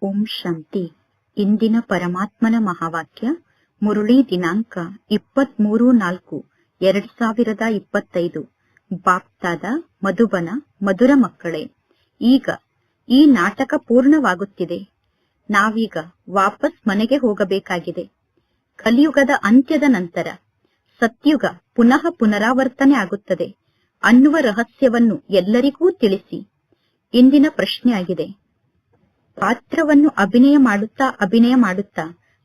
ಓಂ ಶಾಂತಿ. ಇಂದಿನ ಪರಮಾತ್ಮನ ಮಹಾವಾಕ್ಯ ಮುರುಳಿ ದಿನಾಂಕ 23/4/2025. ಬಾಪ್ತಾದ ಮಧುಬನ. ಮಧುರ ಮಕ್ಕಳೇ, ಈಗ ಈ ನಾಟಕ ಪೂರ್ಣವಾಗುತ್ತಿದೆ. ನಾವೀಗ ವಾಪಸ್ ಮನೆಗೆ ಹೋಗಬೇಕಾಗಿದೆ. ಕಲಿಯುಗದ ಅಂತ್ಯದ ನಂತರ ಸತ್ಯುಗ ಪುನಃ ಪುನರಾವರ್ತನೆ ಆಗುತ್ತದೆ ಅನ್ನುವ ರಹಸ್ಯವನ್ನು ಎಲ್ಲರಿಗೂ ತಿಳಿಸಿ. ಇಂದಿನ ಪ್ರಶ್ನೆಯಾಗಿದೆ, ಪಾತ್ರವನ್ನು ಅಭಿನಯ ಮಾಡುತ್ತಾ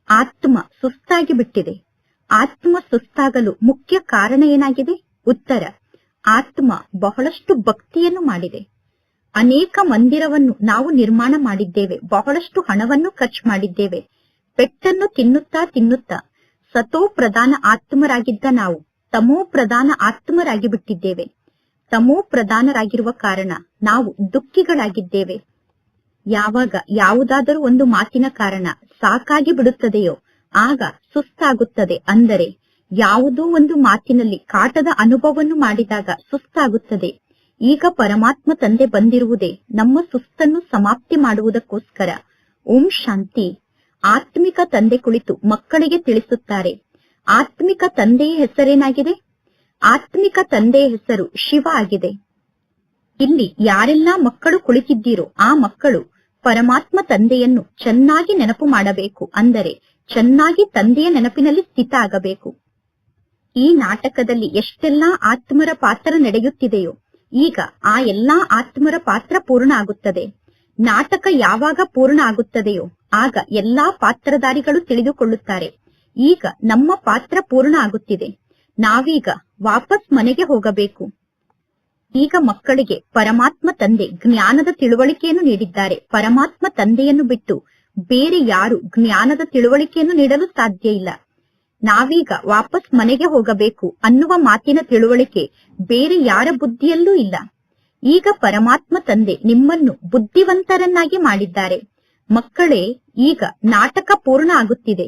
ಆತ್ಮ ಸುಸ್ತಾಗಿ ಬಿಟ್ಟಿದೆ. ಆತ್ಮ ಸುಸ್ತಾಗಲು ಮುಖ್ಯ ಕಾರಣ ಏನಾಗಿದೆ? ಉತ್ತರ, ಆತ್ಮ ಬಹಳಷ್ಟು ಭಕ್ತಿಯನ್ನು ಮಾಡಿದೆ. ಅನೇಕ ಮಂದಿರವನ್ನು ನಾವು ನಿರ್ಮಾಣ ಮಾಡಿದ್ದೇವೆ. ಬಹಳಷ್ಟು ಹಣವನ್ನು ಖರ್ಚು ಮಾಡಿದ್ದೇವೆ. ಪೆಟ್ಟನ್ನು ತಿನ್ನುತ್ತಾ ಸತೋ ಪ್ರಧಾನ ಆತ್ಮರಾಗಿದ್ದ ನಾವು ತಮೋ ಪ್ರಧಾನ ಆತ್ಮರಾಗಿ ಬಿಟ್ಟಿದ್ದೇವೆ. ತಮೋ ಪ್ರಧಾನರಾಗಿರುವ ಕಾರಣ ನಾವು ದುಃಖಿಗಳಾಗಿದ್ದೇವೆ. ಯಾವಾಗ ಯಾವುದಾದರೂ ಒಂದು ಮಾತಿನ ಕಾರಣ ಸಾಕಾಗಿ ಬಿಡುತ್ತದೆಯೋ ಆಗ ಸುಸ್ತಾಗುತ್ತದೆ. ಅಂದರೆ ಯಾವುದೋ ಒಂದು ಮಾತಿನಲ್ಲಿ ಕಾಟದ ಅನುಭವವನ್ನು ಮಾಡಿದಾಗ ಸುಸ್ತಾಗುತ್ತದೆ. ಈಗ ಪರಮಾತ್ಮ ತಂದೆ ಬಂದಿರುವುದೇ ನಮ್ಮ ಸುಸ್ತನ್ನು ಸಮಾಪ್ತಿ ಮಾಡುವುದಕ್ಕೋಸ್ಕರ. ಓಂ ಶಾಂತಿ. ಆತ್ಮಿಕ ತಂದೆ ಕುಳಿತು ಮಕ್ಕಳಿಗೆ ತಿಳಿಸುತ್ತಾರೆ. ಆತ್ಮಿಕ ತಂದೆಯ ಹೆಸರೇನಾಗಿದೆ? ಆತ್ಮಿಕ ತಂದೆಯ ಹೆಸರು ಶಿವ ಆಗಿದೆ. ಇಲ್ಲಿ ಯಾರೆಲ್ಲಾ ಮಕ್ಕಳು ಕುಳಿತಿದ್ದೀರೋ ಆ ಮಕ್ಕಳು ಪರಮಾತ್ಮ ತಂದೆಯನ್ನು ಚೆನ್ನಾಗಿ ನೆನಪು ಮಾಡಬೇಕು. ಅಂದರೆ ಚೆನ್ನಾಗಿ ತಂದೆಯ ನೆನಪಿನಲ್ಲಿ ಸ್ಥಿತ ಆಗಬೇಕು. ಈ ನಾಟಕದಲ್ಲಿ ಎಷ್ಟೆಲ್ಲಾ ಆತ್ಮರ ಪಾತ್ರ ನಡೆಯುತ್ತಿದೆಯೋ ಈಗ ಆ ಎಲ್ಲಾ ಆತ್ಮರ ಪಾತ್ರ ಪೂರ್ಣ ಆಗುತ್ತದೆ. ನಾಟಕ ಯಾವಾಗ ಪೂರ್ಣ ಆಗುತ್ತದೆಯೋ ಆಗ ಎಲ್ಲಾ ಪಾತ್ರಧಾರಿಗಳು ತಿಳಿದುಕೊಳ್ಳುತ್ತಾರೆ, ಈಗ ನಮ್ಮ ಪಾತ್ರ ಪೂರ್ಣ ಆಗುತ್ತಿದೆ, ನಾವೀಗ ವಾಪಸ್ ಮನೆಗೆ ಹೋಗಬೇಕು. ಈಗ ಮಕ್ಕಳಿಗೆ ಪರಮಾತ್ಮ ತಂದೆ ಜ್ಞಾನದ ತಿಳುವಳಿಕೆಯನ್ನು ನೀಡಿದ್ದಾರೆ. ಪರಮಾತ್ಮ ತಂದೆಯನ್ನು ಬಿಟ್ಟು ಬೇರೆ ಯಾರು ಜ್ಞಾನದ ತಿಳುವಳಿಕೆಯನ್ನು ನೀಡಲು ಸಾಧ್ಯ ಇಲ್ಲ. ನಾವೀಗ ವಾಪಸ್ ಮನೆಗೆ ಹೋಗಬೇಕು ಅನ್ನುವ ಮಾತಿನ ತಿಳುವಳಿಕೆ ಬೇರೆ ಯಾರ ಬುದ್ಧಿಯಲ್ಲೂ ಇಲ್ಲ. ಈಗ ಪರಮಾತ್ಮ ತಂದೆ ನಿಮ್ಮನ್ನು ಬುದ್ಧಿವಂತರನ್ನಾಗಿ ಮಾಡಿದ್ದಾರೆ. ಮಕ್ಕಳೇ, ಈಗ ನಾಟಕ ಪೂರ್ಣ ಆಗುತ್ತಿದೆ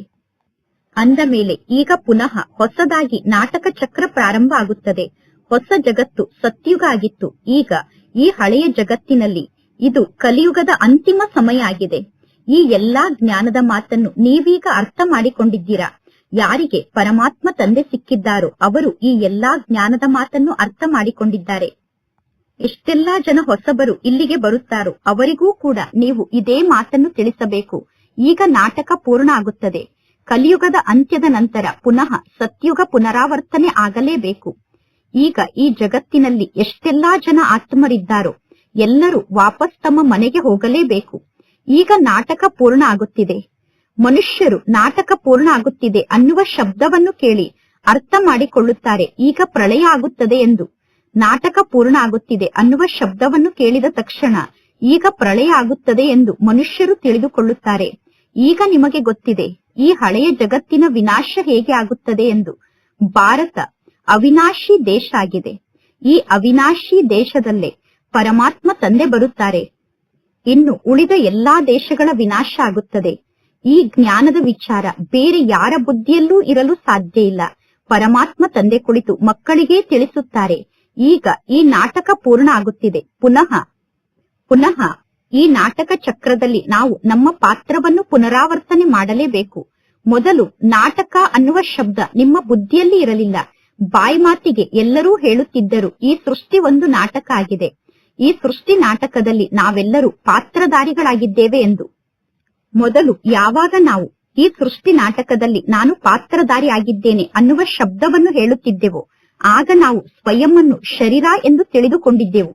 ಅಂದ ಮೇಲೆ ಈಗ ಪುನಃ ಹೊಸದಾಗಿ ನಾಟಕ ಚಕ್ರ ಪ್ರಾರಂಭ ಆಗುತ್ತದೆ. ಹೊಸ ಜಗತ್ತು ಸತ್ಯುಗ ಆಗಿತ್ತು. ಈಗ ಈ ಹಳೆಯ ಜಗತ್ತಿನಲ್ಲಿ ಇದು ಕಲಿಯುಗದ ಅಂತಿಮ ಸಮಯ ಆಗಿದೆ. ಈ ಎಲ್ಲಾ ಜ್ಞಾನದ ಮಾತನ್ನು ನೀವೀಗ ಅರ್ಥ ಮಾಡಿಕೊಂಡಿದ್ದೀರಾ. ಯಾರಿಗೆ ಪರಮಾತ್ಮ ತಂದೆ ಸಿಕ್ಕಿದ್ದಾರೋ ಅವರು ಈ ಎಲ್ಲಾ ಜ್ಞಾನದ ಮಾತನ್ನು ಅರ್ಥ ಮಾಡಿಕೊಂಡಿದ್ದಾರೆ. ಎಷ್ಟೆಲ್ಲಾ ಜನ ಹೊಸಬರು ಇಲ್ಲಿಗೆ ಬರುತ್ತಾರೋ ಅವರಿಗೂ ಕೂಡ ನೀವು ಇದೇ ಮಾತನ್ನು ತಿಳಿಸಬೇಕು. ಈಗ ನಾಟಕ ಪೂರ್ಣ ಆಗುತ್ತದೆ. ಕಲಿಯುಗದ ಅಂತ್ಯದ ನಂತರ ಪುನಃ ಸತ್ಯುಗ ಪುನರಾವರ್ತನೆ ಆಗಲೇಬೇಕು. ಈಗ ಈ ಜಗತ್ತಿನಲ್ಲಿ ಎಷ್ಟೆಲ್ಲಾ ಜನ ಆತ್ಮರಿದ್ದಾರೋ ಎಲ್ಲರೂ ವಾಪಸ್ ತಮ್ಮ ಮನೆಗೆ ಹೋಗಲೇಬೇಕು. ಈಗ ನಾಟಕ ಪೂರ್ಣ ಆಗುತ್ತಿದೆ. ಮನುಷ್ಯರು ನಾಟಕ ಪೂರ್ಣ ಆಗುತ್ತಿದೆ ಅನ್ನುವ ಶಬ್ದವನ್ನು ಕೇಳಿ ಅರ್ಥ ಮಾಡಿಕೊಳ್ಳುತ್ತಾರೆ, ಈಗ ಪ್ರಳಯ ಆಗುತ್ತದೆ ಎಂದು. ನಾಟಕ ಪೂರ್ಣ ಆಗುತ್ತಿದೆ ಅನ್ನುವ ಶಬ್ದವನ್ನು ಕೇಳಿದ ತಕ್ಷಣ ಈಗ ಪ್ರಳಯ ಆಗುತ್ತದೆ ಎಂದು ಮನುಷ್ಯರು ತಿಳಿದುಕೊಳ್ಳುತ್ತಾರೆ. ಈಗ ನಿಮಗೆ ಗೊತ್ತಿದೆ ಈ ಹಳೆಯ ಜಗತ್ತಿನ ವಿನಾಶ ಹೇಗೆ ಆಗುತ್ತದೆ ಎಂದು. ಭಾರತ ಅವಿನಾಶಿ ದೇಶ ಆಗಿದೆ. ಈ ಅವಿನಾಶಿ ದೇಶದಲ್ಲೇ ಪರಮಾತ್ಮ ತಂದೆ ಬರುತ್ತಾರೆ. ಇನ್ನು ಉಳಿದ ಎಲ್ಲಾ ದೇಶಗಳ ವಿನಾಶ ಆಗುತ್ತದೆ. ಈ ಜ್ಞಾನದ ವಿಚಾರ ಬೇರೆ ಯಾರ ಬುದ್ಧಿಯಲ್ಲೂ ಇರಲು ಸಾಧ್ಯ ಇಲ್ಲ. ಪರಮಾತ್ಮ ತಂದೆ ಕುಳಿತು ಮಕ್ಕಳಿಗೆ ತಿಳಿಸುತ್ತಾರೆ, ಈಗ ಈ ನಾಟಕ ಪೂರ್ಣ ಆಗುತ್ತಿದೆ. ಪುನಃ ಈ ನಾಟಕ ಚಕ್ರದಲ್ಲಿ ನಾವು ನಮ್ಮ ಪಾತ್ರವನ್ನು ಪುನರಾವರ್ತನೆ ಮಾಡಲೇಬೇಕು. ಮೊದಲು ನಾಟಕ ಅನ್ನುವ ಶಬ್ದ ನಿಮ್ಮ ಬುದ್ಧಿಯಲ್ಲಿ ಇರಲಿಲ್ಲ. ಬಾಯಿ ಮಾತಿಗೆ ಎಲ್ಲರೂ ಹೇಳುತ್ತಿದ್ದರು, ಈ ಸೃಷ್ಟಿ ಒಂದು ನಾಟಕ ಆಗಿದೆ, ಈ ಸೃಷ್ಟಿ ನಾಟಕದಲ್ಲಿ ನಾವೆಲ್ಲರೂ ಪಾತ್ರಧಾರಿಗಳಾಗಿದ್ದೇವೆ ಎಂದು. ಮೊದಲು ಯಾವಾಗ ನಾವು ಈ ಸೃಷ್ಟಿ ನಾಟಕದಲ್ಲಿ ನಾನು ಪಾತ್ರಧಾರಿ ಆಗಿದ್ದೇನೆ ಅನ್ನುವ ಶಬ್ದವನ್ನು ಹೇಳುತ್ತಿದ್ದೆವೋ ಆಗ ನಾವು ಸ್ವಯಂವನ್ನು ಶರೀರ ಎಂದು ತಿಳಿದುಕೊಂಡಿದ್ದೆವು.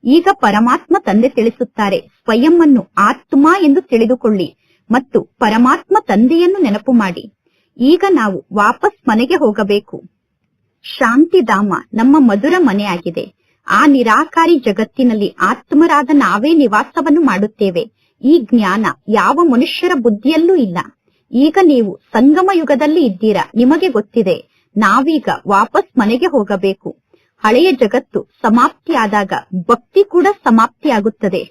ಈಗ ಪರಮಾತ್ಮ ತಂದೆ ತಿಳಿಸುತ್ತಾರೆ, ಸ್ವಯಂವನ್ನು ಆತ್ಮ ಎಂದು ತಿಳಿದುಕೊಳ್ಳಿ ಮತ್ತು ಪರಮಾತ್ಮ ತಂದೆಯನ್ನು ನೆನಪು ಮಾಡಿ. ಈಗ ನಾವು ವಾಪಸ್ ಮನೆಗೆ ಹೋಗಬೇಕು. ಶಾಂತಿಧಾಮ ನಮ್ಮ ಮಧುರ ಮನೆಯಾಗಿದೆ. ಆ ನಿರಾಕಾರಿ ಜಗತ್ತಿನಲ್ಲಿ ಆತ್ಮರಾದ ನಾವೇ ನಿವಾಸವನ್ನು ಮಾಡುತ್ತೇವೆ. ಈ ಜ್ಞಾನ ಯಾವ ಮನುಷ್ಯರ ಬುದ್ಧಿಯಲ್ಲೂ ಇಲ್ಲ. ಈಗ ನೀವು ಸಂಗಮ ಯುಗದಲ್ಲಿ ಇದ್ದೀರಾ. ನಿಮಗೆ ಗೊತ್ತಿದೆ ನಾವೀಗ ವಾಪಸ್ ಮನೆಗೆ ಹೋಗಬೇಕು. ಹಳೆಯ ಜಗತ್ತು ಸಮಾಪ್ತಿಯಾದಾಗ ಭಕ್ತಿ ಕೂಡ ಸಮಾಪ್ತಿಯಾಗುತ್ತದೆ.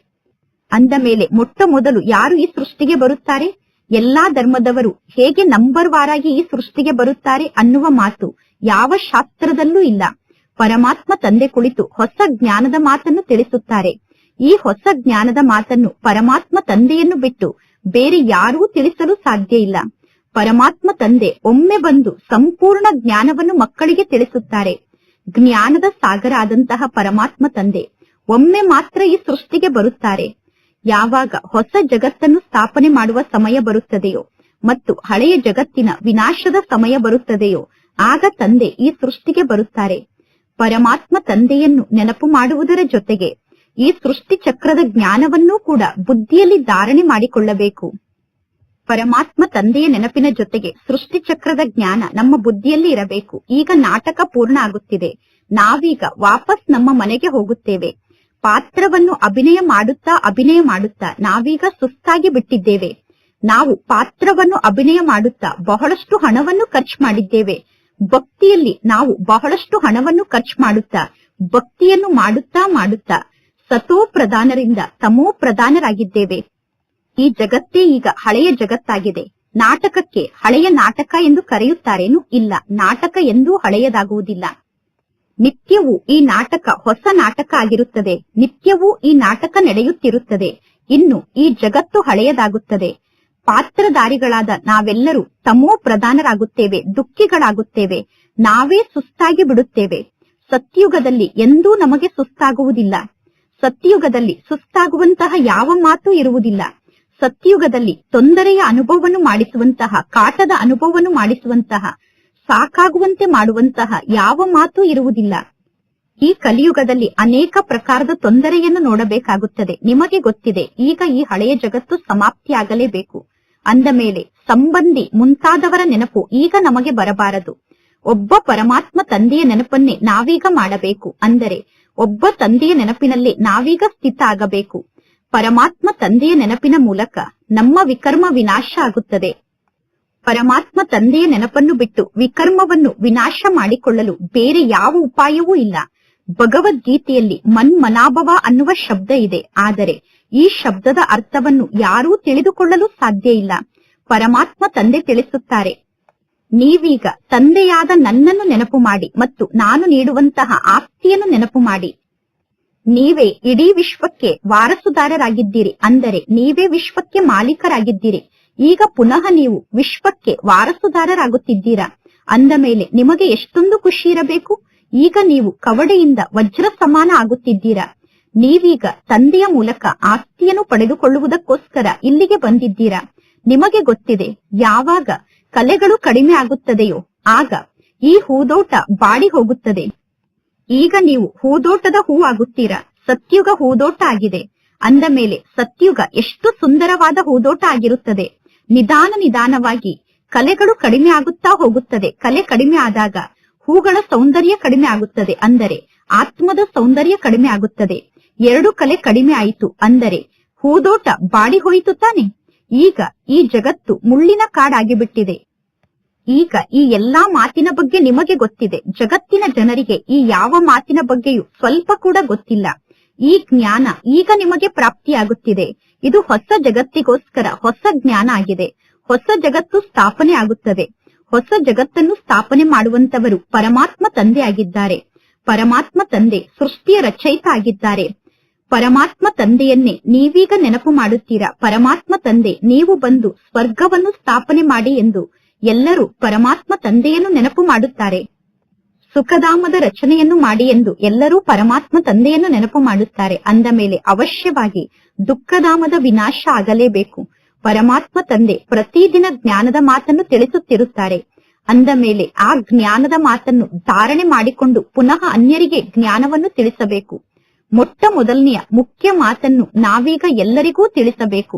ಅಂದ ಮೇಲೆ ಮೊಟ್ಟ ಮೊದಲು ಯಾರು ಈ ಸೃಷ್ಟಿಗೆ ಬರುತ್ತಾರೆ? ಎಲ್ಲಾ ಧರ್ಮದವರು ಹೇಗೆ ನಂಬರ್ ವಾರಾಗಿ ಈ ಸೃಷ್ಟಿಗೆ ಬರುತ್ತಾರೆ ಅನ್ನುವ ಮಾತು ಯಾವ ಶಾಸ್ತ್ರದಲ್ಲೂ ಇಲ್ಲ. ಪರಮಾತ್ಮ ತಂದೆ ಕುಳಿತು ಹೊಸ ಜ್ಞಾನದ ಮಾತನ್ನು ತಿಳಿಸುತ್ತಾರೆ. ಈ ಹೊಸ ಜ್ಞಾನದ ಮಾತನ್ನು ಪರಮಾತ್ಮ ತಂದೆಯನ್ನು ಬಿಟ್ಟು ಬೇರೆ ಯಾರೂ ತಿಳಿಸಲು ಸಾಧ್ಯ ಇಲ್ಲ. ಪರಮಾತ್ಮ ತಂದೆ ಒಮ್ಮೆ ಬಂದು ಸಂಪೂರ್ಣ ಜ್ಞಾನವನ್ನು ಮಕ್ಕಳಿಗೆ ತಿಳಿಸುತ್ತಾರೆ. ಜ್ಞಾನದ ಸಾಗರ ಆದಂತಹ ಪರಮಾತ್ಮ ತಂದೆ ಒಮ್ಮೆ ಮಾತ್ರ ಈ ಸೃಷ್ಟಿಗೆ ಬರುತ್ತಾರೆ. ಯಾವಾಗ ಹೊಸ ಜಗತ್ತನ್ನು ಸ್ಥಾಪನೆ ಮಾಡುವ ಸಮಯ ಬರುತ್ತದೆಯೋ ಮತ್ತು ಹಳೆಯ ಜಗತ್ತಿನ ವಿನಾಶದ ಸಮಯ ಬರುತ್ತದೆಯೋ ಆಗ ತಂದೆ ಈ ಸೃಷ್ಟಿಗೆ ಬರುತ್ತಾರೆ. ಪರಮಾತ್ಮ ತಂದೆಯನ್ನು ನೆನಪು ಮಾಡುವುದರ ಜೊತೆಗೆ ಈ ಸೃಷ್ಟಿ ಚಕ್ರದ ಜ್ಞಾನವನ್ನೂ ಕೂಡ ಬುದ್ಧಿಯಲ್ಲಿ ಧಾರಣೆ ಮಾಡಿಕೊಳ್ಳಬೇಕು. ಪರಮಾತ್ಮ ತಂದೆಯ ನೆನಪಿನ ಜೊತೆಗೆ ಸೃಷ್ಟಿ ಚಕ್ರದ ಜ್ಞಾನ ನಮ್ಮ ಬುದ್ಧಿಯಲ್ಲಿ ಇರಬೇಕು. ಈಗ ನಾಟಕ ಪೂರ್ಣ ಆಗುತ್ತಿದೆ. ನಾವೀಗ ವಾಪಸ್ ನಮ್ಮ ಮನೆಗೆ ಹೋಗುತ್ತೇವೆ. ಪಾತ್ರವನ್ನು ಅಭಿನಯ ಮಾಡುತ್ತಾ ನಾವೀಗ ಸುಸ್ತಾಗಿ ಬಿಟ್ಟಿದ್ದೇವೆ. ನಾವು ಪಾತ್ರವನ್ನು ಅಭಿನಯ ಮಾಡುತ್ತಾ ಬಹಳಷ್ಟು ಹಣವನ್ನು ಖರ್ಚು ಮಾಡಿದ್ದೇವೆ. ಭಕ್ತಿಯಲ್ಲಿ ನಾವು ಬಹಳಷ್ಟು ಹಣವನ್ನು ಖರ್ಚು ಮಾಡುತ್ತಾ ಭಕ್ತಿಯನ್ನು ಮಾಡುತ್ತಾ ಸತೋ ಪ್ರಧಾನರಿಂದ ತಮೋ ಪ್ರಧಾನರಾಗಿದ್ದೇವೆ. ಈ ಜಗತ್ತೇ ಈಗ ಹಳೆಯ ಜಗತ್ತಾಗಿದೆ. ನಾಟಕಕ್ಕೆ ಹಳೆಯ ನಾಟಕ ಎಂದು ಕರೆಯುತ್ತಾರೇನು? ಇಲ್ಲ, ನಾಟಕ ಎಂದೂ ಹಳೆಯದಾಗುವುದಿಲ್ಲ. ನಿತ್ಯವೂ ಈ ನಾಟಕ ಹೊಸ ನಾಟಕ ಆಗಿರುತ್ತದೆ. ನಿತ್ಯವೂ ಈ ನಾಟಕ ನಡೆಯುತ್ತಿರುತ್ತದೆ. ಇನ್ನು ಈ ಜಗತ್ತು ಹಳೆಯದಾಗುತ್ತದೆ. ಪಾತ್ರಧಾರಿಗಳಾದ ನಾವೆಲ್ಲರೂ ತಮೋ ಪ್ರಧಾನರಾಗುತ್ತೇವೆ, ದುಃಖಿಗಳಾಗುತ್ತೇವೆ, ನಾವೇ ಸುಸ್ತಾಗಿ ಬಿಡುತ್ತೇವೆ. ಸತ್ಯುಗದಲ್ಲಿ ಎಂದೂ ನಮಗೆ ಸುಸ್ತಾಗುವುದಿಲ್ಲ. ಸತ್ಯುಗದಲ್ಲಿ ಸುಸ್ತಾಗುವಂತಹ ಯಾವ ಮಾತು ಇರುವುದಿಲ್ಲ. ಸತ್ಯುಗದಲ್ಲಿ ತೊಂದರೆಯ ಅನುಭವವನ್ನು ಮಾಡಿಸುವಂತಹ, ಕಾಟದ ಅನುಭವವನ್ನು ಮಾಡಿಸುವಂತಹ, ಸಾಕಾಗುವಂತೆ ಮಾಡುವಂತಹ ಯಾವ ಮಾತು ಇರುವುದಿಲ್ಲ. ಈ ಕಲಿಯುಗದಲ್ಲಿ ಅನೇಕ ಪ್ರಕಾರದ ತೊಂದರೆಯನ್ನು ನೋಡಬೇಕಾಗುತ್ತದೆ. ನಿಮಗೆ ಗೊತ್ತಿದೆ, ಈಗ ಈ ಹಳೆಯ ಜಗತ್ತು ಸಮಾಪ್ತಿಯಾಗಲೇಬೇಕು. ಅಂದ ಮೇಲೆ ಸಂಬಂಧಿ ಮುಂತಾದವರ ನೆನಪು ಈಗ ನಮಗೆ ಬರಬಾರದು. ಒಬ್ಬ ಪರಮಾತ್ಮ ತಂದೆಯ ನೆನಪನ್ನೇ ನಾವೀಗ ಮಾಡಬೇಕು. ಅಂದರೆ ಒಬ್ಬ ತಂದೆಯ ನೆನಪಿನಲ್ಲೇ ನಾವೀಗ ಸ್ಥಿತ ಆಗಬೇಕು. ಪರಮಾತ್ಮ ತಂದೆಯ ನೆನಪಿನ ಮೂಲಕ ನಮ್ಮ ವಿಕರ್ಮ ವಿನಾಶ ಆಗುತ್ತದೆ. ಪರಮಾತ್ಮ ತಂದೆಯ ನೆನಪನ್ನು ಬಿಟ್ಟು ವಿಕರ್ಮವನ್ನು ವಿನಾಶ ಮಾಡಿಕೊಳ್ಳಲು ಬೇರೆ ಯಾವ ಉಪಾಯವೂ ಇಲ್ಲ. ಭಗವದ್ಗೀತೆಯಲ್ಲಿ ಮನ್ಮನಾಭವ ಅನ್ನುವ ಶಬ್ದ ಇದೆ. ಆದರೆ ಈ ಶಬ್ದದ ಅರ್ಥವನ್ನು ಯಾರೂ ತಿಳಿದುಕೊಳ್ಳಲು ಸಾಧ್ಯ ಇಲ್ಲ. ಪರಮಾತ್ಮ ತಂದೆ ತಿಳಿಸುತ್ತಾರೆ, ನೀವೀಗ ತಂದೆಯಾದ ನನ್ನನ್ನು ನೆನಪು ಮಾಡಿ ಮತ್ತು ನಾನು ನೀಡುವಂತಹ ಆಸ್ತಿಯನ್ನು ನೆನಪು ಮಾಡಿ. ನೀವೇ ಇಡೀ ವಿಶ್ವಕ್ಕೆ ವಾರಸುದಾರರಾಗಿದ್ದೀರಿ. ಅಂದರೆ ನೀವೇ ವಿಶ್ವಕ್ಕೆ ಮಾಲೀಕರಾಗಿದ್ದೀರಿ. ಈಗ ಪುನಃ ನೀವು ವಿಶ್ವಕ್ಕೆ ವಾರಸುದಾರರಾಗುತ್ತಿದ್ದೀರಾ. ಅಂದ ಮೇಲೆ ನಿಮಗೆ ಎಷ್ಟೊಂದು ಖುಷಿ ಇರಬೇಕು. ಈಗ ನೀವು ಕವಡೆಯಿಂದ ವಜ್ರ ಸಮಾನ ಆಗುತ್ತಿದ್ದೀರಾ. ನೀವೀಗ ತಂದೆಯ ಮೂಲಕ ಆಸ್ತಿಯನ್ನು ಪಡೆದುಕೊಳ್ಳುವುದಕ್ಕೋಸ್ಕರ ಇಲ್ಲಿಗೆ ಬಂದಿದ್ದೀರಾ. ನಿಮಗೆ ಗೊತ್ತಿದೆ, ಯಾವಾಗ ಕಲೆಗಳು ಕಡಿಮೆ ಆಗುತ್ತದೆಯೋ ಆಗ ಈ ಹೂದೋಟ ಬಾಡಿ ಹೋಗುತ್ತದೆ. ಈಗ ನೀವು ಹೂದೋಟದ ಹೂ ಆಗುತ್ತೀರಾ. ಸತ್ಯುಗ ಹೂದೋಟ ಆಗಿದೆ. ಅಂದ ಮೇಲೆ ಸತ್ಯುಗ ಎಷ್ಟು ಸುಂದರವಾದ ಹೂದೋಟ ಆಗಿರುತ್ತದೆ. ನಿಧಾನವಾಗಿ ಕಲೆಗಳು ಕಡಿಮೆ ಆಗುತ್ತಾ ಹೋಗುತ್ತದೆ. ಕಲೆ ಕಡಿಮೆ ಆದಾಗ ಹೂಗಳ ಸೌಂದರ್ಯ ಕಡಿಮೆ ಆಗುತ್ತದೆ. ಅಂದರೆ ಆತ್ಮದ ಸೌಂದರ್ಯ ಕಡಿಮೆ ಆಗುತ್ತದೆ. 2 ಕಲೆ ಕಡಿಮೆ ಆಯಿತು ಅಂದರೆ ಹೂದೋಟ ಬಾಡಿ ಹೋಯಿತು ತಾನೆ. ಈಗ ಈ ಜಗತ್ತು ಮುಳ್ಳಿನ ಕಾಡಾಗಿಬಿಟ್ಟಿದೆ. ಈಗ ಈ ಎಲ್ಲಾ ಮಾತಿನ ಬಗ್ಗೆ ನಿಮಗೆ ಗೊತ್ತಿದೆ. ಜಗತ್ತಿನ ಜನರಿಗೆ ಈ ಯಾವ ಮಾತಿನ ಬಗ್ಗೆಯೂ ಸ್ವಲ್ಪ ಕೂಡ ಗೊತ್ತಿಲ್ಲ. ಈ ಜ್ಞಾನ ಈಗ ನಿಮಗೆ ಪ್ರಾಪ್ತಿಯಾಗುತ್ತಿದೆ. ಇದು ಹೊಸ ಜಗತ್ತಿಗೋಸ್ಕರ ಹೊಸ ಜ್ಞಾನ ಆಗಿದೆ. ಹೊಸ ಜಗತ್ತು ಸ್ಥಾಪನೆ ಆಗುತ್ತದೆ. ಹೊಸ ಜಗತ್ತನ್ನು ಸ್ಥಾಪನೆ ಮಾಡುವಂತವರು ಪರಮಾತ್ಮ ತಂದೆ ಆಗಿದ್ದಾರೆ. ಪರಮಾತ್ಮ ತಂದೆ ಸೃಷ್ಟಿಯ ರಚಯಿತ ಆಗಿದ್ದಾರೆ. ಪರಮಾತ್ಮ ತಂದೆಯನ್ನೇ ನೀವೀಗ ನೆನಪು ಮಾಡುತ್ತೀರಾ. ಪರಮಾತ್ಮ ತಂದೆ, ನೀವು ಬಂದು ಸ್ವರ್ಗವನ್ನು ಸ್ಥಾಪನೆ ಮಾಡಿ ಎಂದು ಎಲ್ಲರೂ ಪರಮಾತ್ಮ ತಂದೆಯನ್ನು ನೆನಪು ಮಾಡುತ್ತಾರೆ. ಸುಖಧಾಮದ ರಚನೆಯನ್ನು ಮಾಡಿ ಎಂದು ಎಲ್ಲರೂ ಪರಮಾತ್ಮ ತಂದೆಯನ್ನು ನೆನಪು ಮಾಡುತ್ತಾರೆ. ಅಂದ ಮೇಲೆ ಅವಶ್ಯವಾಗಿ ದುಃಖಧಾಮದ ವಿನಾಶ ಆಗಲೇಬೇಕು. ಪರಮಾತ್ಮ ತಂದೆ ಪ್ರತಿದಿನ ಜ್ಞಾನದ ಮಾತನ್ನು ತಿಳಿಸುತ್ತಿರುತ್ತಾರೆ. ಅಂದ ಮೇಲೆ ಆ ಜ್ಞಾನದ ಮಾತನ್ನು ಧಾರಣೆ ಮಾಡಿಕೊಂಡು ಪುನಃ ಅನ್ಯರಿಗೆ ಜ್ಞಾನವನ್ನು ತಿಳಿಸಬೇಕು. ಮೊಟ್ಟ ಮೊದಲನೆಯ ಮುಖ್ಯ ಮಾತನ್ನು ನಾವೀಗ ಎಲ್ಲರಿಗೂ ತಿಳಿಸಬೇಕು.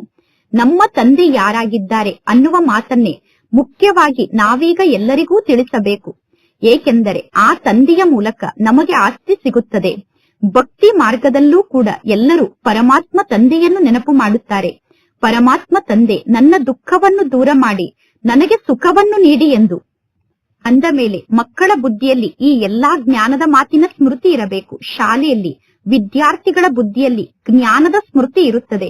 ನಮ್ಮ ತಂದೆ ಯಾರಾಗಿದ್ದಾರೆ ಅನ್ನುವ ಮಾತನ್ನೇ ಮುಖ್ಯವಾಗಿ ನಾವೀಗ ಎಲ್ಲರಿಗೂ ತಿಳಿಸಬೇಕು. ಏಕೆಂದರೆ ಆ ತಂದೆಯ ಮೂಲಕ ನಮಗೆ ಆಸ್ತಿ ಸಿಗುತ್ತದೆ. ಭಕ್ತಿ ಮಾರ್ಗದಲ್ಲೂ ಕೂಡ ಎಲ್ಲರೂ ಪರಮಾತ್ಮ ತಂದೆಯನ್ನು ನೆನಪು ಮಾಡುತ್ತಾರೆ. ಪರಮಾತ್ಮ ತಂದೆ ನನ್ನ ದುಃಖವನ್ನು ದೂರ ಮಾಡಿ ನನಗೆ ಸುಖವನ್ನು ನೀಡಿ ಎಂದು. ಅಂದ ಮೇಲೆ ಮಕ್ಕಳ ಬುದ್ಧಿಯಲ್ಲಿ ಈ ಎಲ್ಲಾ ಜ್ಞಾನದ ಮಾತಿನ ಸ್ಮೃತಿ ಇರಬೇಕು. ಶಾಲೆಯಲ್ಲಿ ವಿದ್ಯಾರ್ಥಿಗಳ ಬುದ್ಧಿಯಲ್ಲಿ ಜ್ಞಾನದ ಸ್ಮೃತಿ ಇರುತ್ತದೆ.